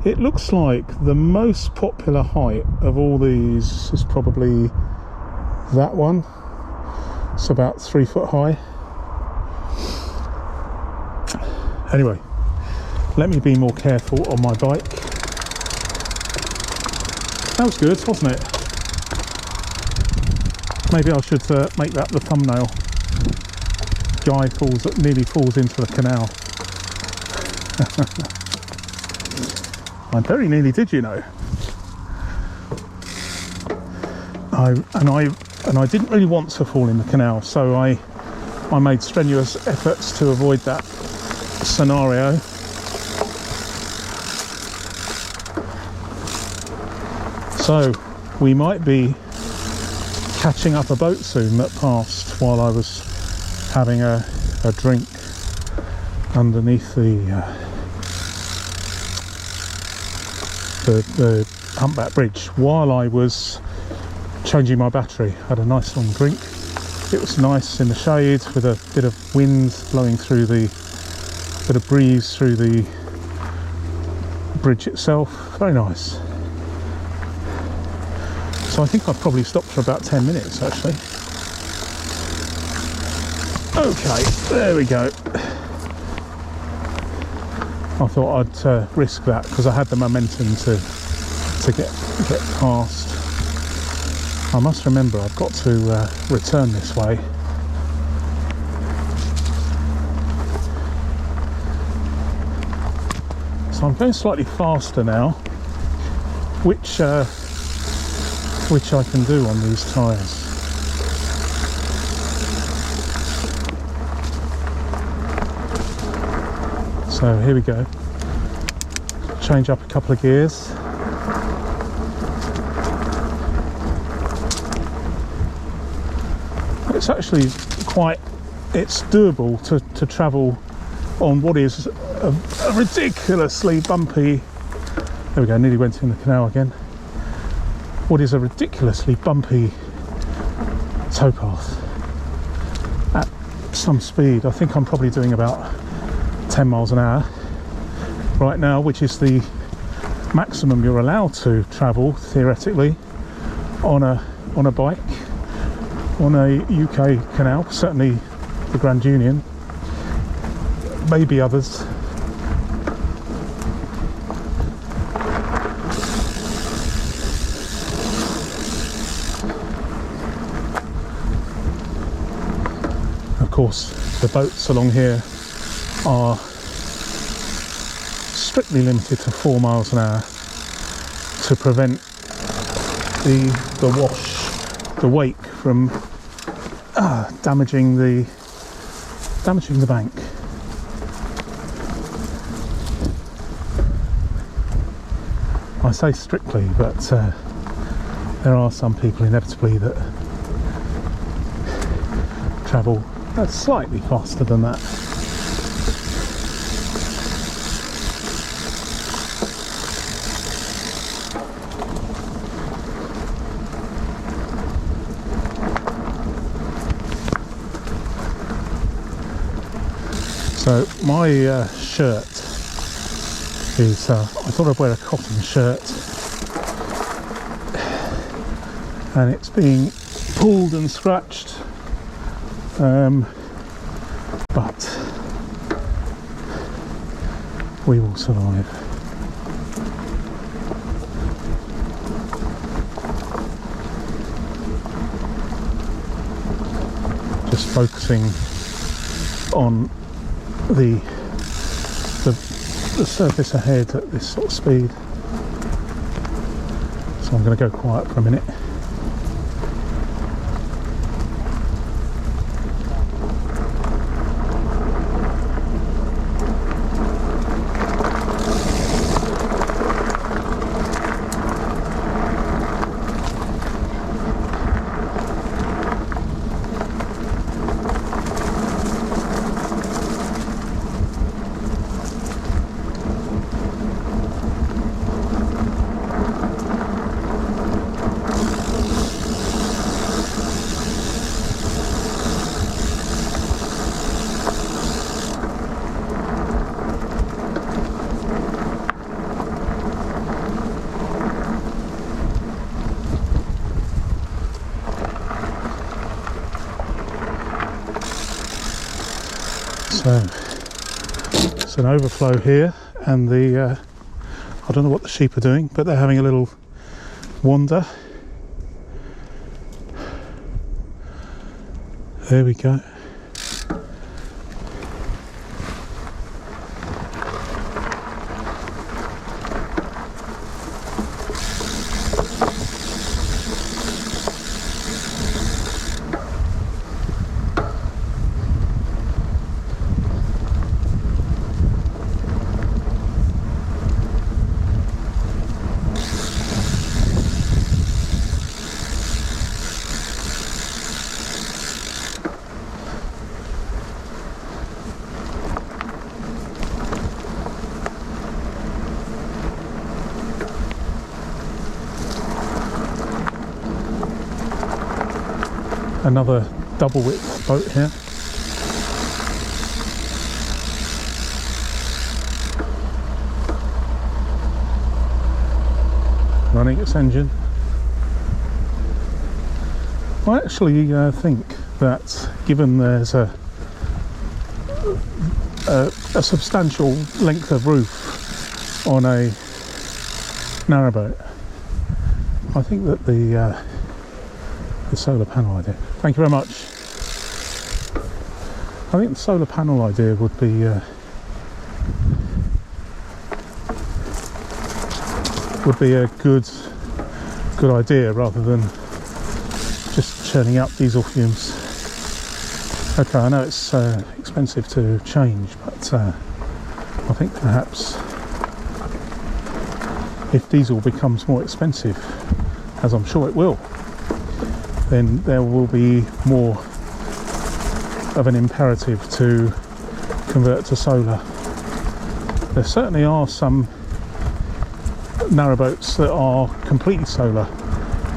Speaker 1: it looks like the most popular height of all these is probably that one. It's about 3 foot high. Anyway, let me be more careful on my bike. That was good, wasn't it? Maybe I should make that the thumbnail. Guy nearly falls into the canal. I very nearly did, you know. I didn't really want to fall in the canal, so I made strenuous efforts to avoid that scenario. So we might be catching up a boat soon that passed while I was having a drink underneath the humpback bridge while I was changing my battery. I had a nice long drink. It was nice in the shade with a bit of wind blowing through the bit of breeze through the bridge itself. Very nice. So I think I've probably stopped for about 10 minutes actually. Okay, there we go. I thought I'd risk that because I had the momentum to get past. I must remember I've got to return this way. So I'm going slightly faster now, which I can do on these tyres. So here we go. Change up a couple of gears. It's actually it's doable to travel on what is a ridiculously bumpy, there we go, nearly went in the canal again, what is a ridiculously bumpy towpath at some speed. I think I'm probably doing about 10 miles an hour right now, which is the maximum you're allowed to travel theoretically on a bike on a UK canal, certainly the Grand Union, maybe others. Of course, the boats along here are strictly limited to 4 miles an hour to prevent the wash, the wake from damaging the bank. I say strictly, but there are some people inevitably that travel slightly faster than that. So my shirt is, I thought I'd wear a cotton shirt, and it's being pulled and scratched, but we will survive. Just focusing on the surface ahead at this sort of speed, so I'm going to go quiet for a minute. So it's an overflow here, and I don't know what the sheep are doing, but they're having a little wander. There we go. Another double width boat here. Running its engine. I actually think that given there's a substantial length of roof on a narrowboat, I think that the solar panel idea. Thank you very much. I think the solar panel idea would be a good idea rather than just churning out diesel fumes. Okay, I know it's expensive to change, but I think perhaps if diesel becomes more expensive, as I'm sure it will, then there will be more of an imperative to convert to solar. There certainly are some narrowboats that are completely solar.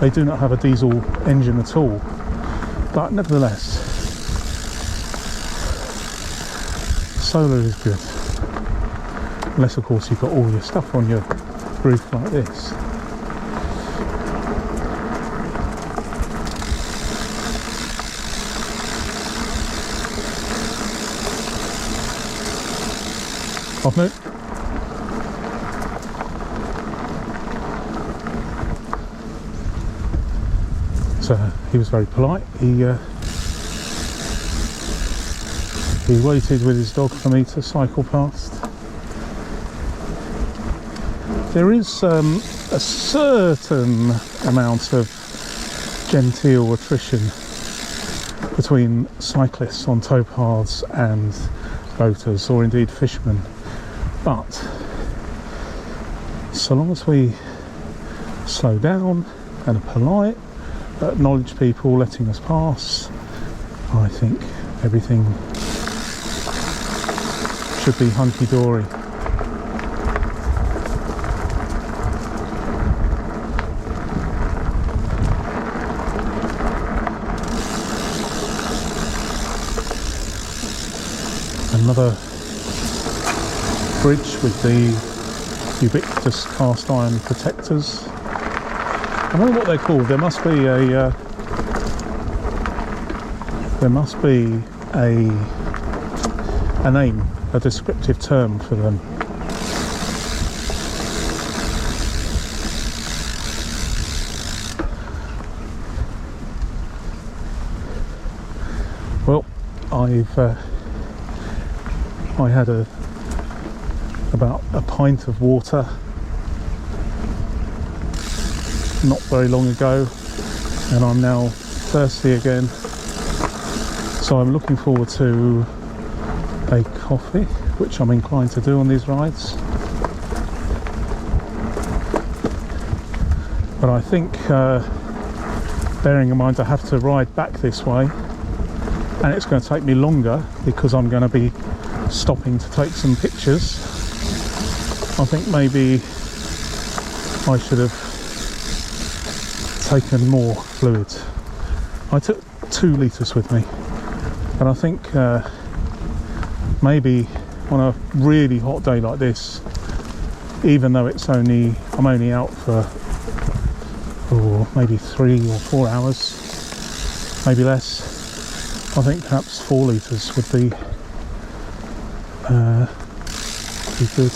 Speaker 1: They do not have a diesel engine at all, but nevertheless, solar is good. Unless of course you've got all your stuff on your roof like this. Afternoon. So he was very polite. He waited with his dog for me to cycle past. There is a certain amount of genteel attrition between cyclists on towpaths and boaters, or indeed fishermen, but so long as we slow down and are polite, acknowledge people letting us pass, I think everything should be hunky-dory. Another bridge with the ubiquitous cast iron protectors. I don't know what they're called. There must be a name, a descriptive term for them. Well, I had about a pint of water not very long ago, and I'm now thirsty again, so I'm looking forward to a coffee, which I'm inclined to do on these rides. But I think, bearing in mind I have to ride back this way, and it's going to take me longer because I'm going to be stopping to take some pictures, I think maybe I should have taken more fluid. I took 2 litres with me, and I think maybe on a really hot day like this, even though I'm only out for maybe 3 or 4 hours, maybe less, I think perhaps 4 litres would be good.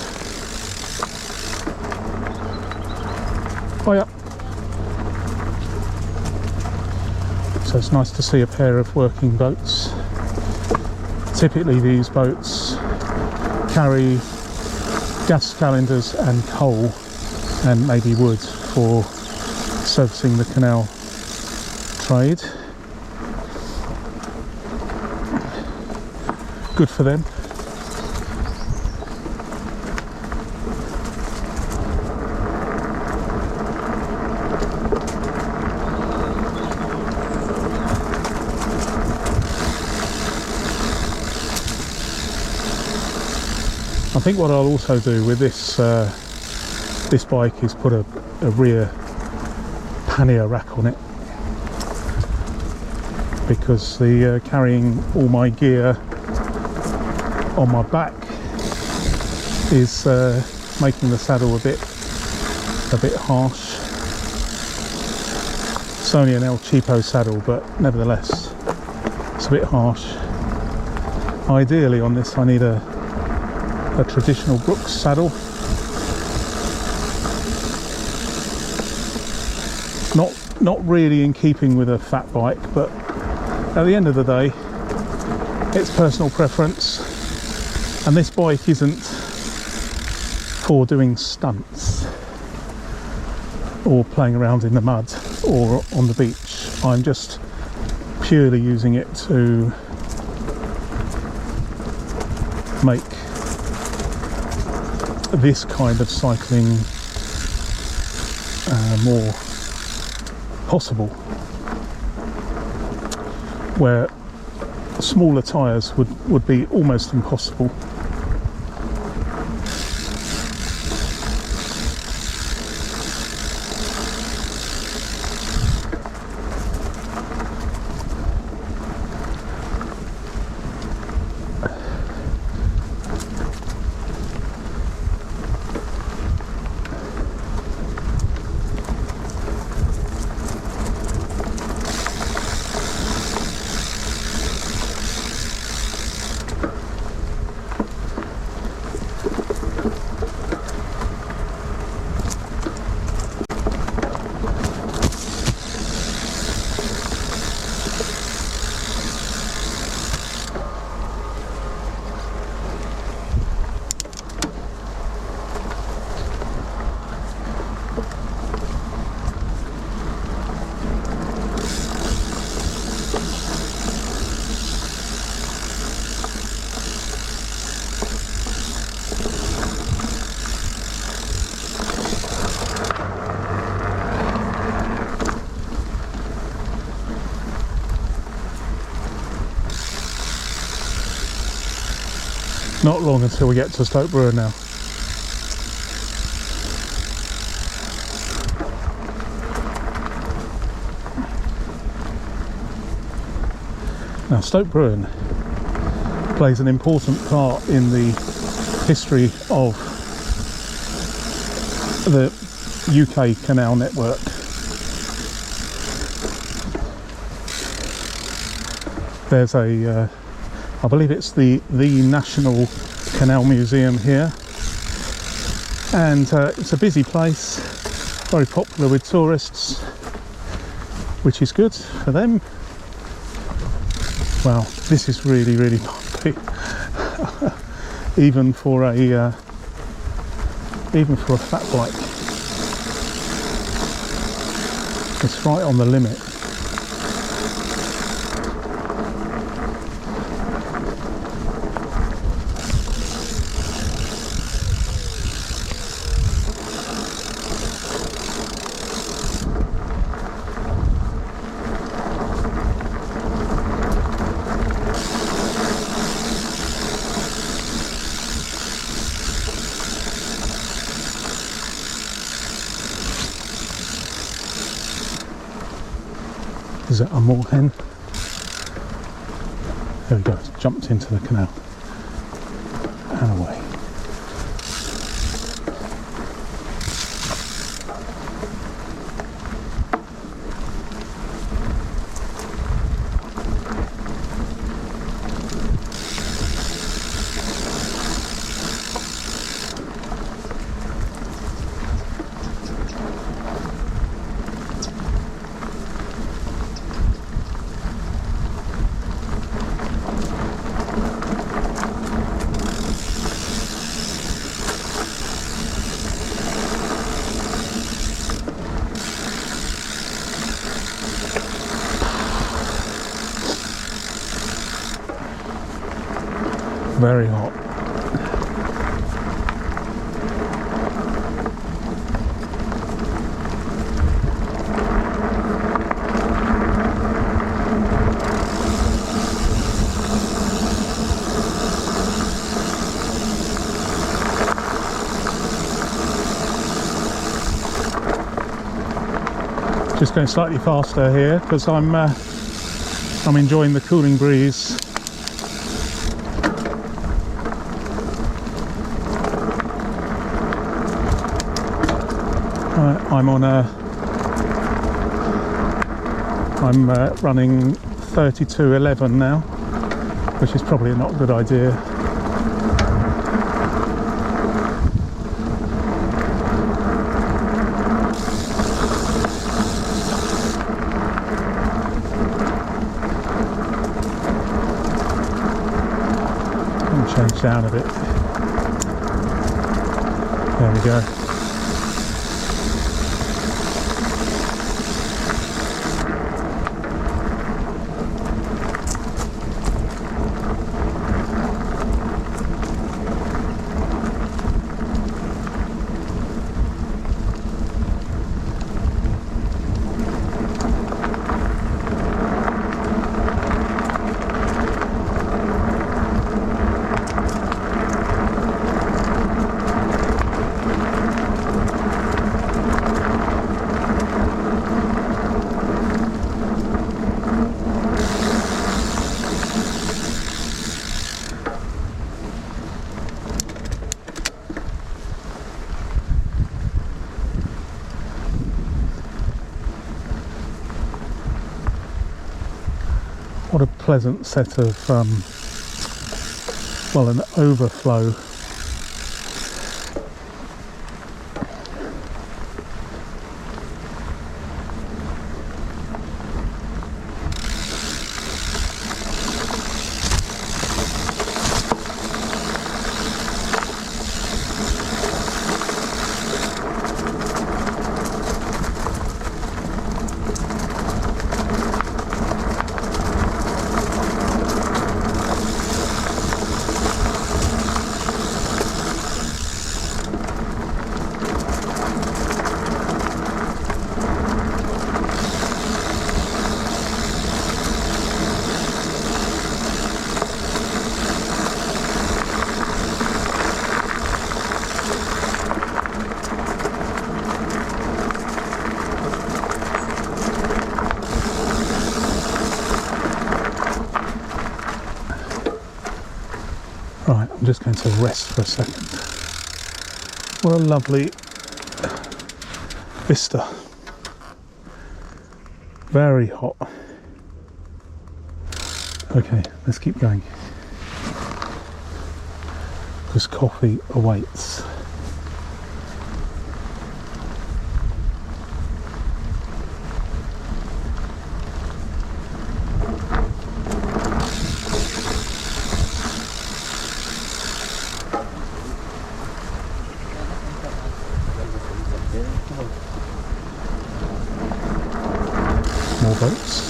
Speaker 1: Oh yeah. So it's nice to see a pair of working boats. Typically these boats carry gas cylinders and coal and maybe wood for servicing the canal trade. Good for them. I think what I'll also do with this this bike is put a rear pannier rack on it, because the carrying all my gear on my back is making the saddle a bit harsh. It's only an El Cheapo saddle, but nevertheless it's a bit harsh. Ideally on this I need a traditional Brooks saddle. Not really in keeping with a fat bike, but at the end of the day it's personal preference, and this bike isn't for doing stunts or playing around in the mud or on the beach. I'm just purely using it to make this kind of cycling more possible, where smaller tyres would be almost impossible. Not long until we get to Stoke Bruerne now. Now Stoke Bruerne plays an important part in the history of the UK canal network. There's a I believe it's the National Canal Museum here, and it's a busy place, very popular with tourists, which is good for them. Wow, this is really bumpy, even for a fat bike. It's right on the limit. Is it a moorhen? There we go, it's jumped into the canal and away. Very hot. Just going slightly faster here because I'm I'm enjoying the cooling breeze. I'm running 32.11 now, which is probably not a good idea. Change down a bit. There we go. What a pleasant set of, well, an overflow. Right, I'm just going to rest for a second. What a lovely vista. Very hot. Okay, let's keep going. Because coffee awaits. More boats.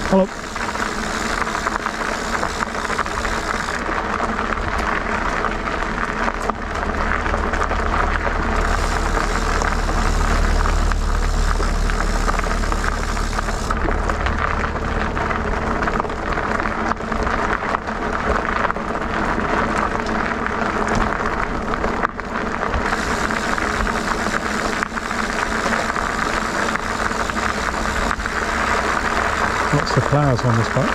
Speaker 1: Hello. Lots of flowers on this boat.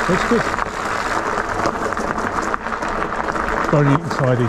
Speaker 1: Looks good. Very neat and tidy.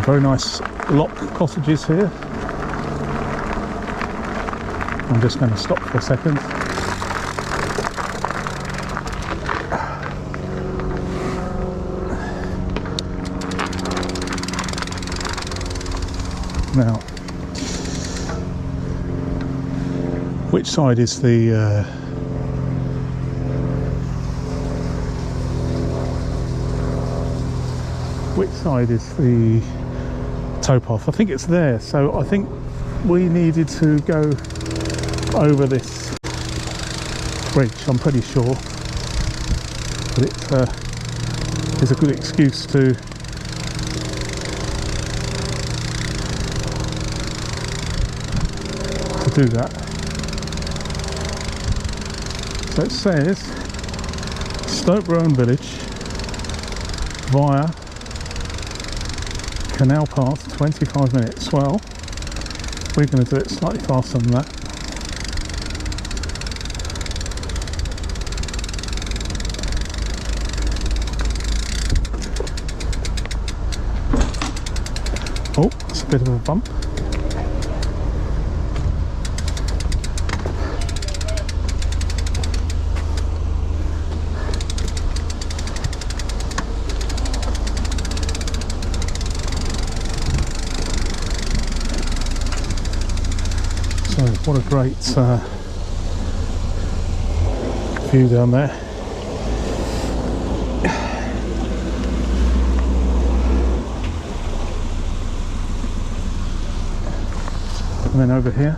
Speaker 1: Very nice lock cottages here. I'm just going to stop for a second. Now, which side is the towpath? I think it's there, so I think we needed to go over this bridge, I'm pretty sure, but it is a good excuse to do that. So it says Stoke Bruerne village via Canal path 25 minutes. Well, we're going to do it slightly faster than that. Oh, that's a bit of a bump. What a great view down there. And then over here.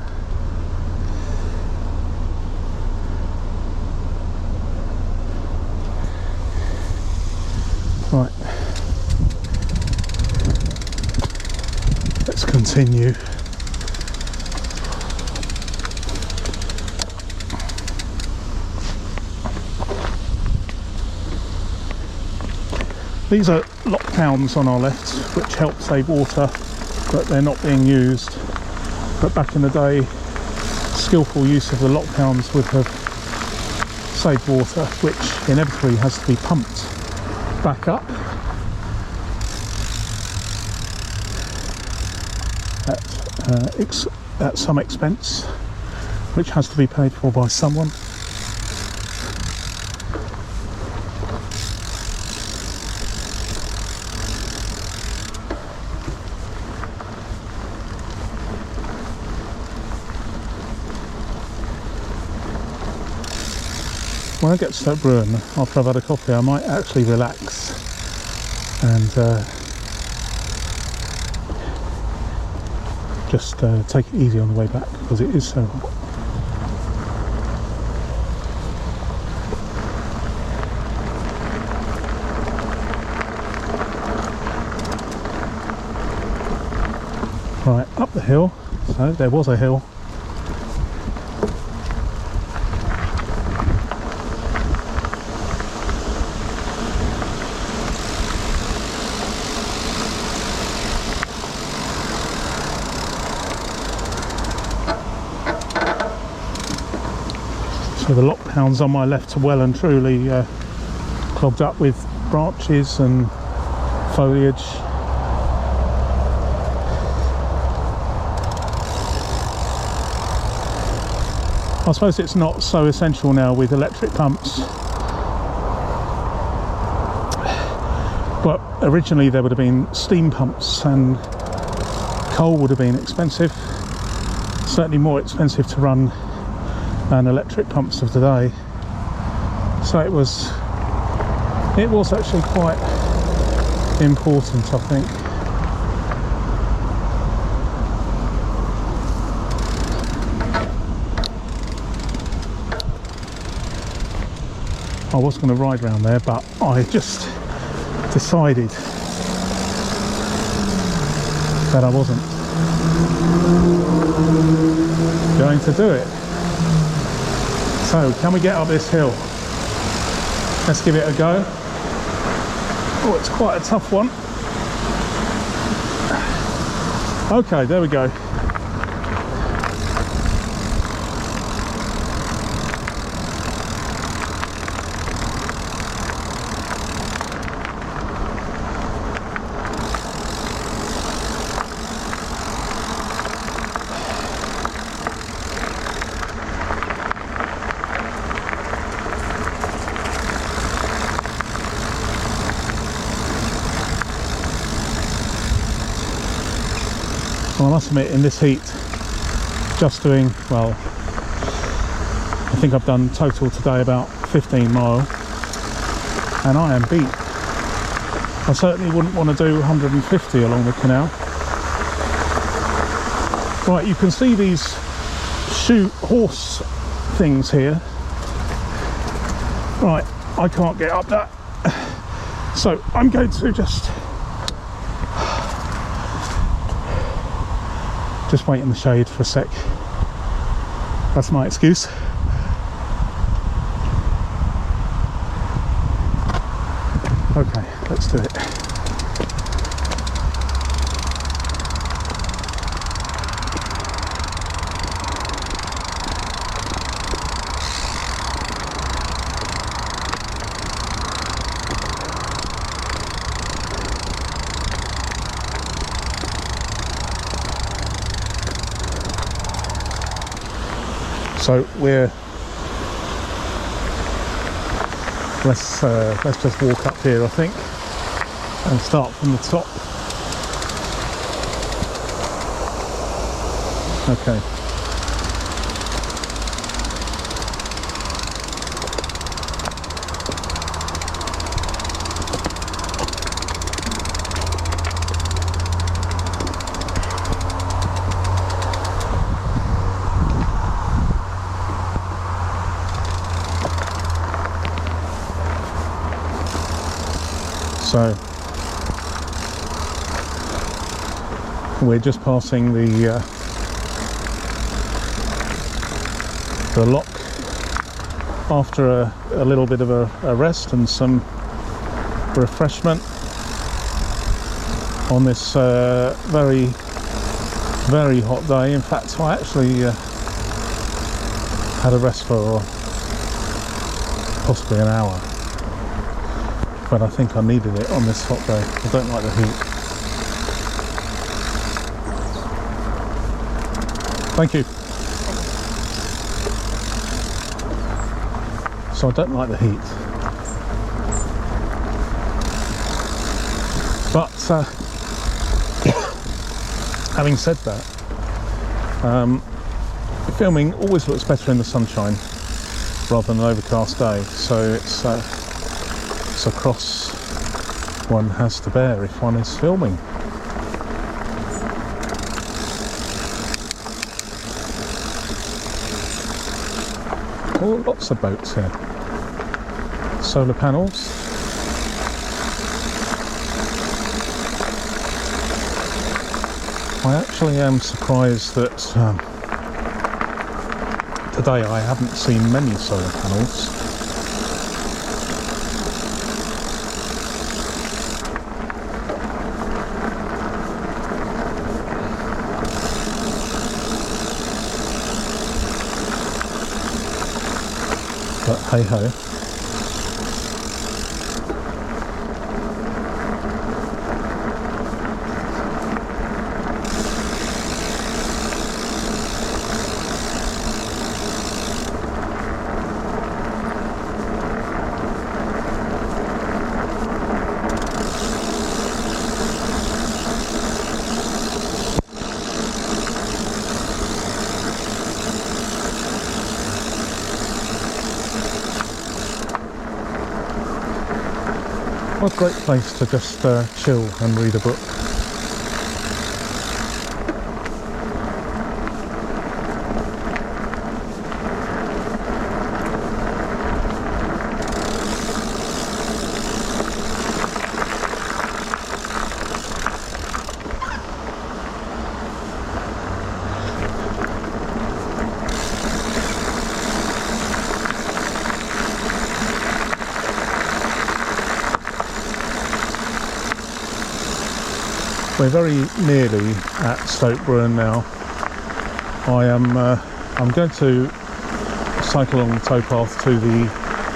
Speaker 1: Right. Let's continue. These are lock pounds on our left, which help save water, but they're not being used. But back in the day, skillful use of the lock pounds would have saved water, which inevitably has to be pumped back up at some expense, which has to be paid for by someone. When I get to Stoke Bruerne, after I've had a coffee, I might actually relax and just take it easy on the way back, because it is so hot. Right, up the hill. So there was a hill. So the lock pounds on my left are well and truly clogged up with branches and foliage. I suppose it's not so essential now with electric pumps, but originally there would have been steam pumps, and coal would have been expensive, certainly more expensive to run than electric pumps of today. So it was actually quite important, I think. I was going to ride around there, but I just decided that I wasn't going to do it. So, can we get up this hill? Let's give it a go. Oh, it's quite a tough one. Okay, there we go. Well, I must admit, in this heat, just doing, well, I think I've done total today about 15 mile, and I am beat. I certainly wouldn't want to do 150 along the canal. Right, you can see these horse things here. Right, I can't get up that, so I'm going to just wait in the shade for a sec. That's my excuse. Okay, let's do it. So let's just walk up here, I think, and start from the top. Okay. So we're just passing the lock after a little bit of a rest and some refreshment on this very, very hot day. In fact, I actually had a rest for possibly an hour. But I think I needed it on this hot day. I don't like the heat. Thank you. So I don't like the heat. But having said that, filming always looks better in the sunshine rather than an overcast day. So it's a cross one has to bear if one is filming. Oh, lots of boats here. Solar panels. I actually am surprised that today I haven't seen many solar panels. But hey ho. What a great place to just chill and read a book. We're very nearly at Stoke Bruerne now. I'm going to cycle along the towpath to the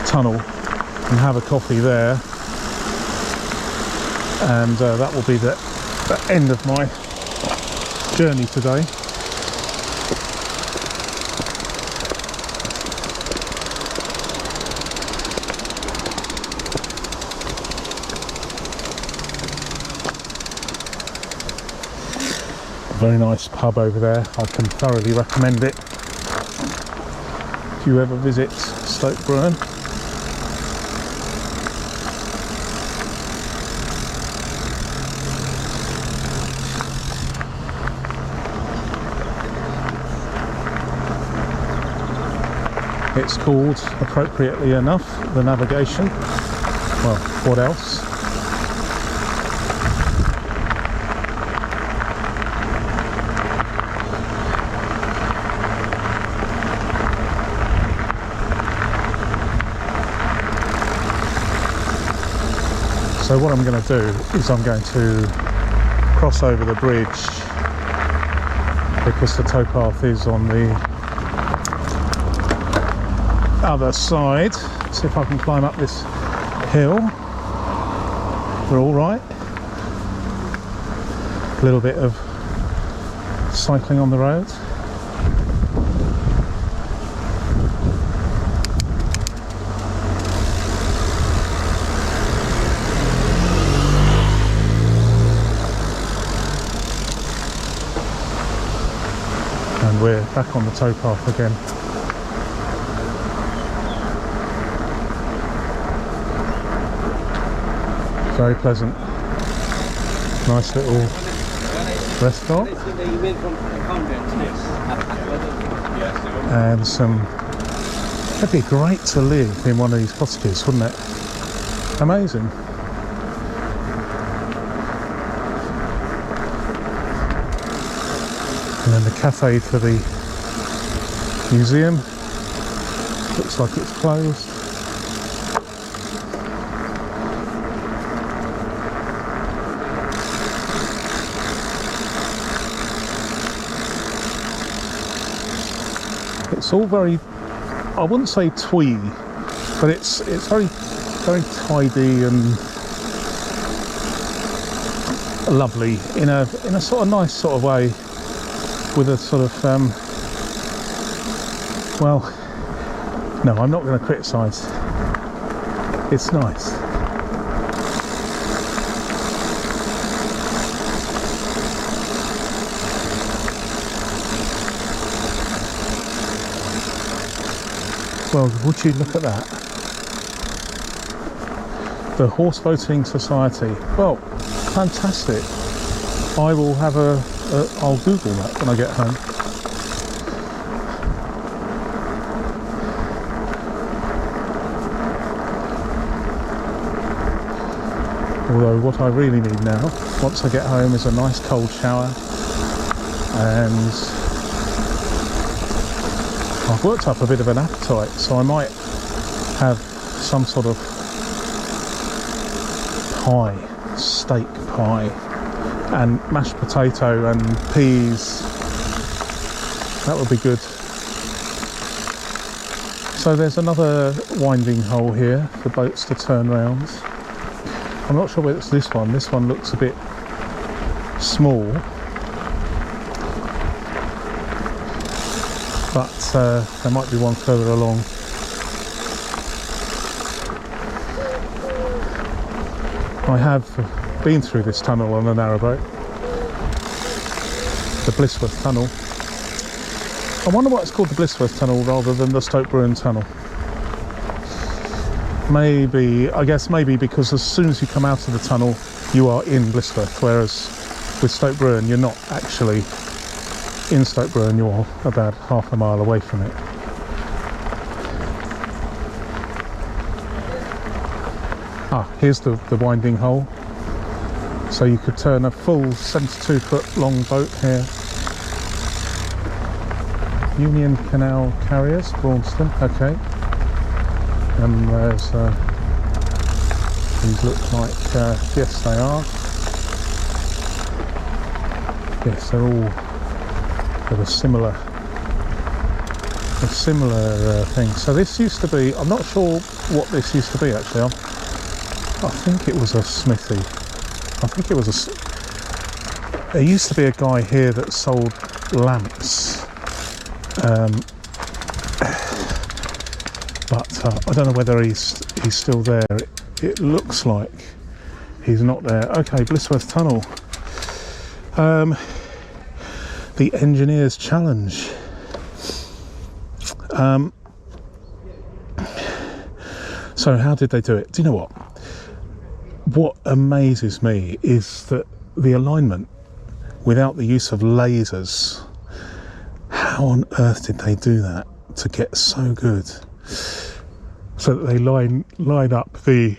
Speaker 1: tunnel and have a coffee there, and that will be the end of my journey today. Very nice pub over there. I can thoroughly recommend it if you ever visit Stoke Bruerne. It's called, appropriately enough, the Navigation. Well, what else? So what I'm going to do is I'm going to cross over the bridge because the towpath is on the other side. See if I can climb up this hill. We're all right. A little bit of cycling on the road. And we're back on the towpath again. Very pleasant. Nice little restaurant. And some... It'd be great to live in one of these cottages, wouldn't it? Amazing. And then the cafe for the museum. Looks like it's closed. It's all very, I wouldn't say twee, but it's very, very tidy and lovely in a sort of nice sort of way, with a sort of well, no, I'm not going to criticise. It's nice. Well, would you look at that? The Horse Boating Society. Well, fantastic. I will have I'll Google that when I get home. Although what I really need now, once I get home, is a nice cold shower, and I've worked up a bit of an appetite, so I might have some sort of pie, steak pie, and mashed potato and peas. That would be good. So there's another winding hole here for boats to turn round. I'm not sure whether it's this one. This one looks a bit small. But there might be one further along. I have been through this tunnel on a narrowboat, the Blitzworth Tunnel. I wonder why it's called the Blitzworth Tunnel rather than the Stoke Bruerne Tunnel. Maybe, I guess maybe because as soon as you come out of the tunnel you are in Blitzworth, whereas with Stoke Bruerne you're not actually in Stoke Bruerne, you're about half a mile away from it. Ah, here's the winding hole. So you could turn a full 72-foot long boat here. Union Canal Carriers, Braunston, okay. And there's, these look like, yes they are. Yes, they're all with a similar thing. So this used to be, I'm not sure what this used to be actually. I think it was a smithy. I think it was there used to be a guy here that sold lamps, but I don't know whether he's still there. It looks like he's not there. Okay, Blitzworth Tunnel. the Engineer's Challenge. So how did they do it? Do you know what? What amazes me is that the alignment without the use of lasers. How on earth did they do that to get so good? So that they line up the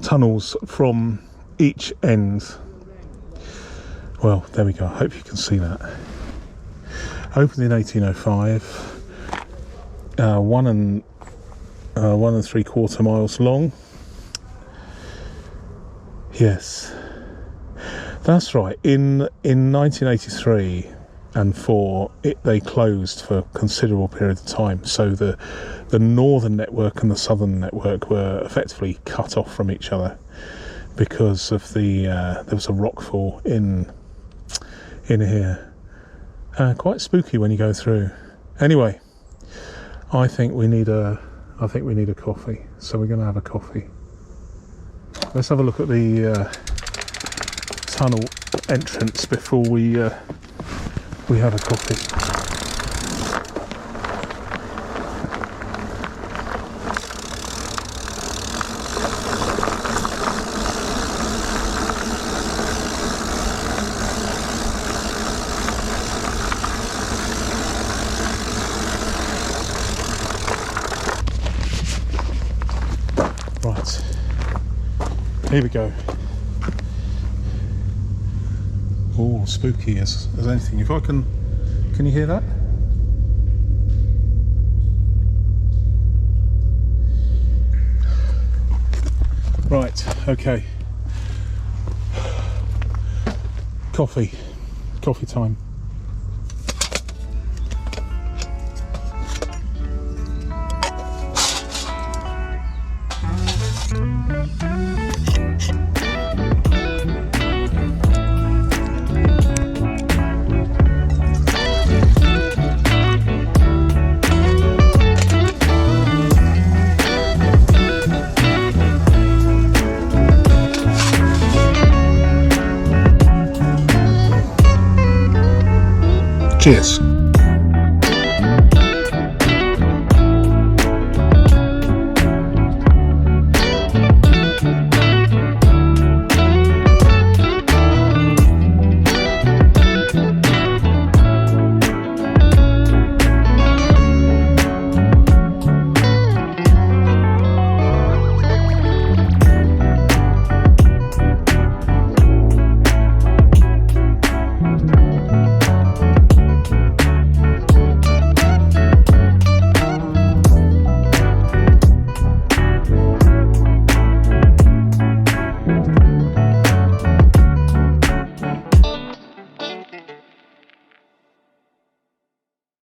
Speaker 1: tunnels from each end. Well, there we go. I hope you can see that. Opened in 1805. 1 3/4 miles long. Yes, that's right. In 1983 and 4, they closed for a considerable period of time. So the northern network and the southern network were effectively cut off from each other because of there was a rockfall in here. Quite spooky when you go through. Anyway, I think we need a coffee. So we're going to have a coffee. Let's have a look at the tunnel entrance before we have a coffee. Right, here we go. Oh, spooky as anything. If I can you hear that? Right, okay. Coffee time. Cheers.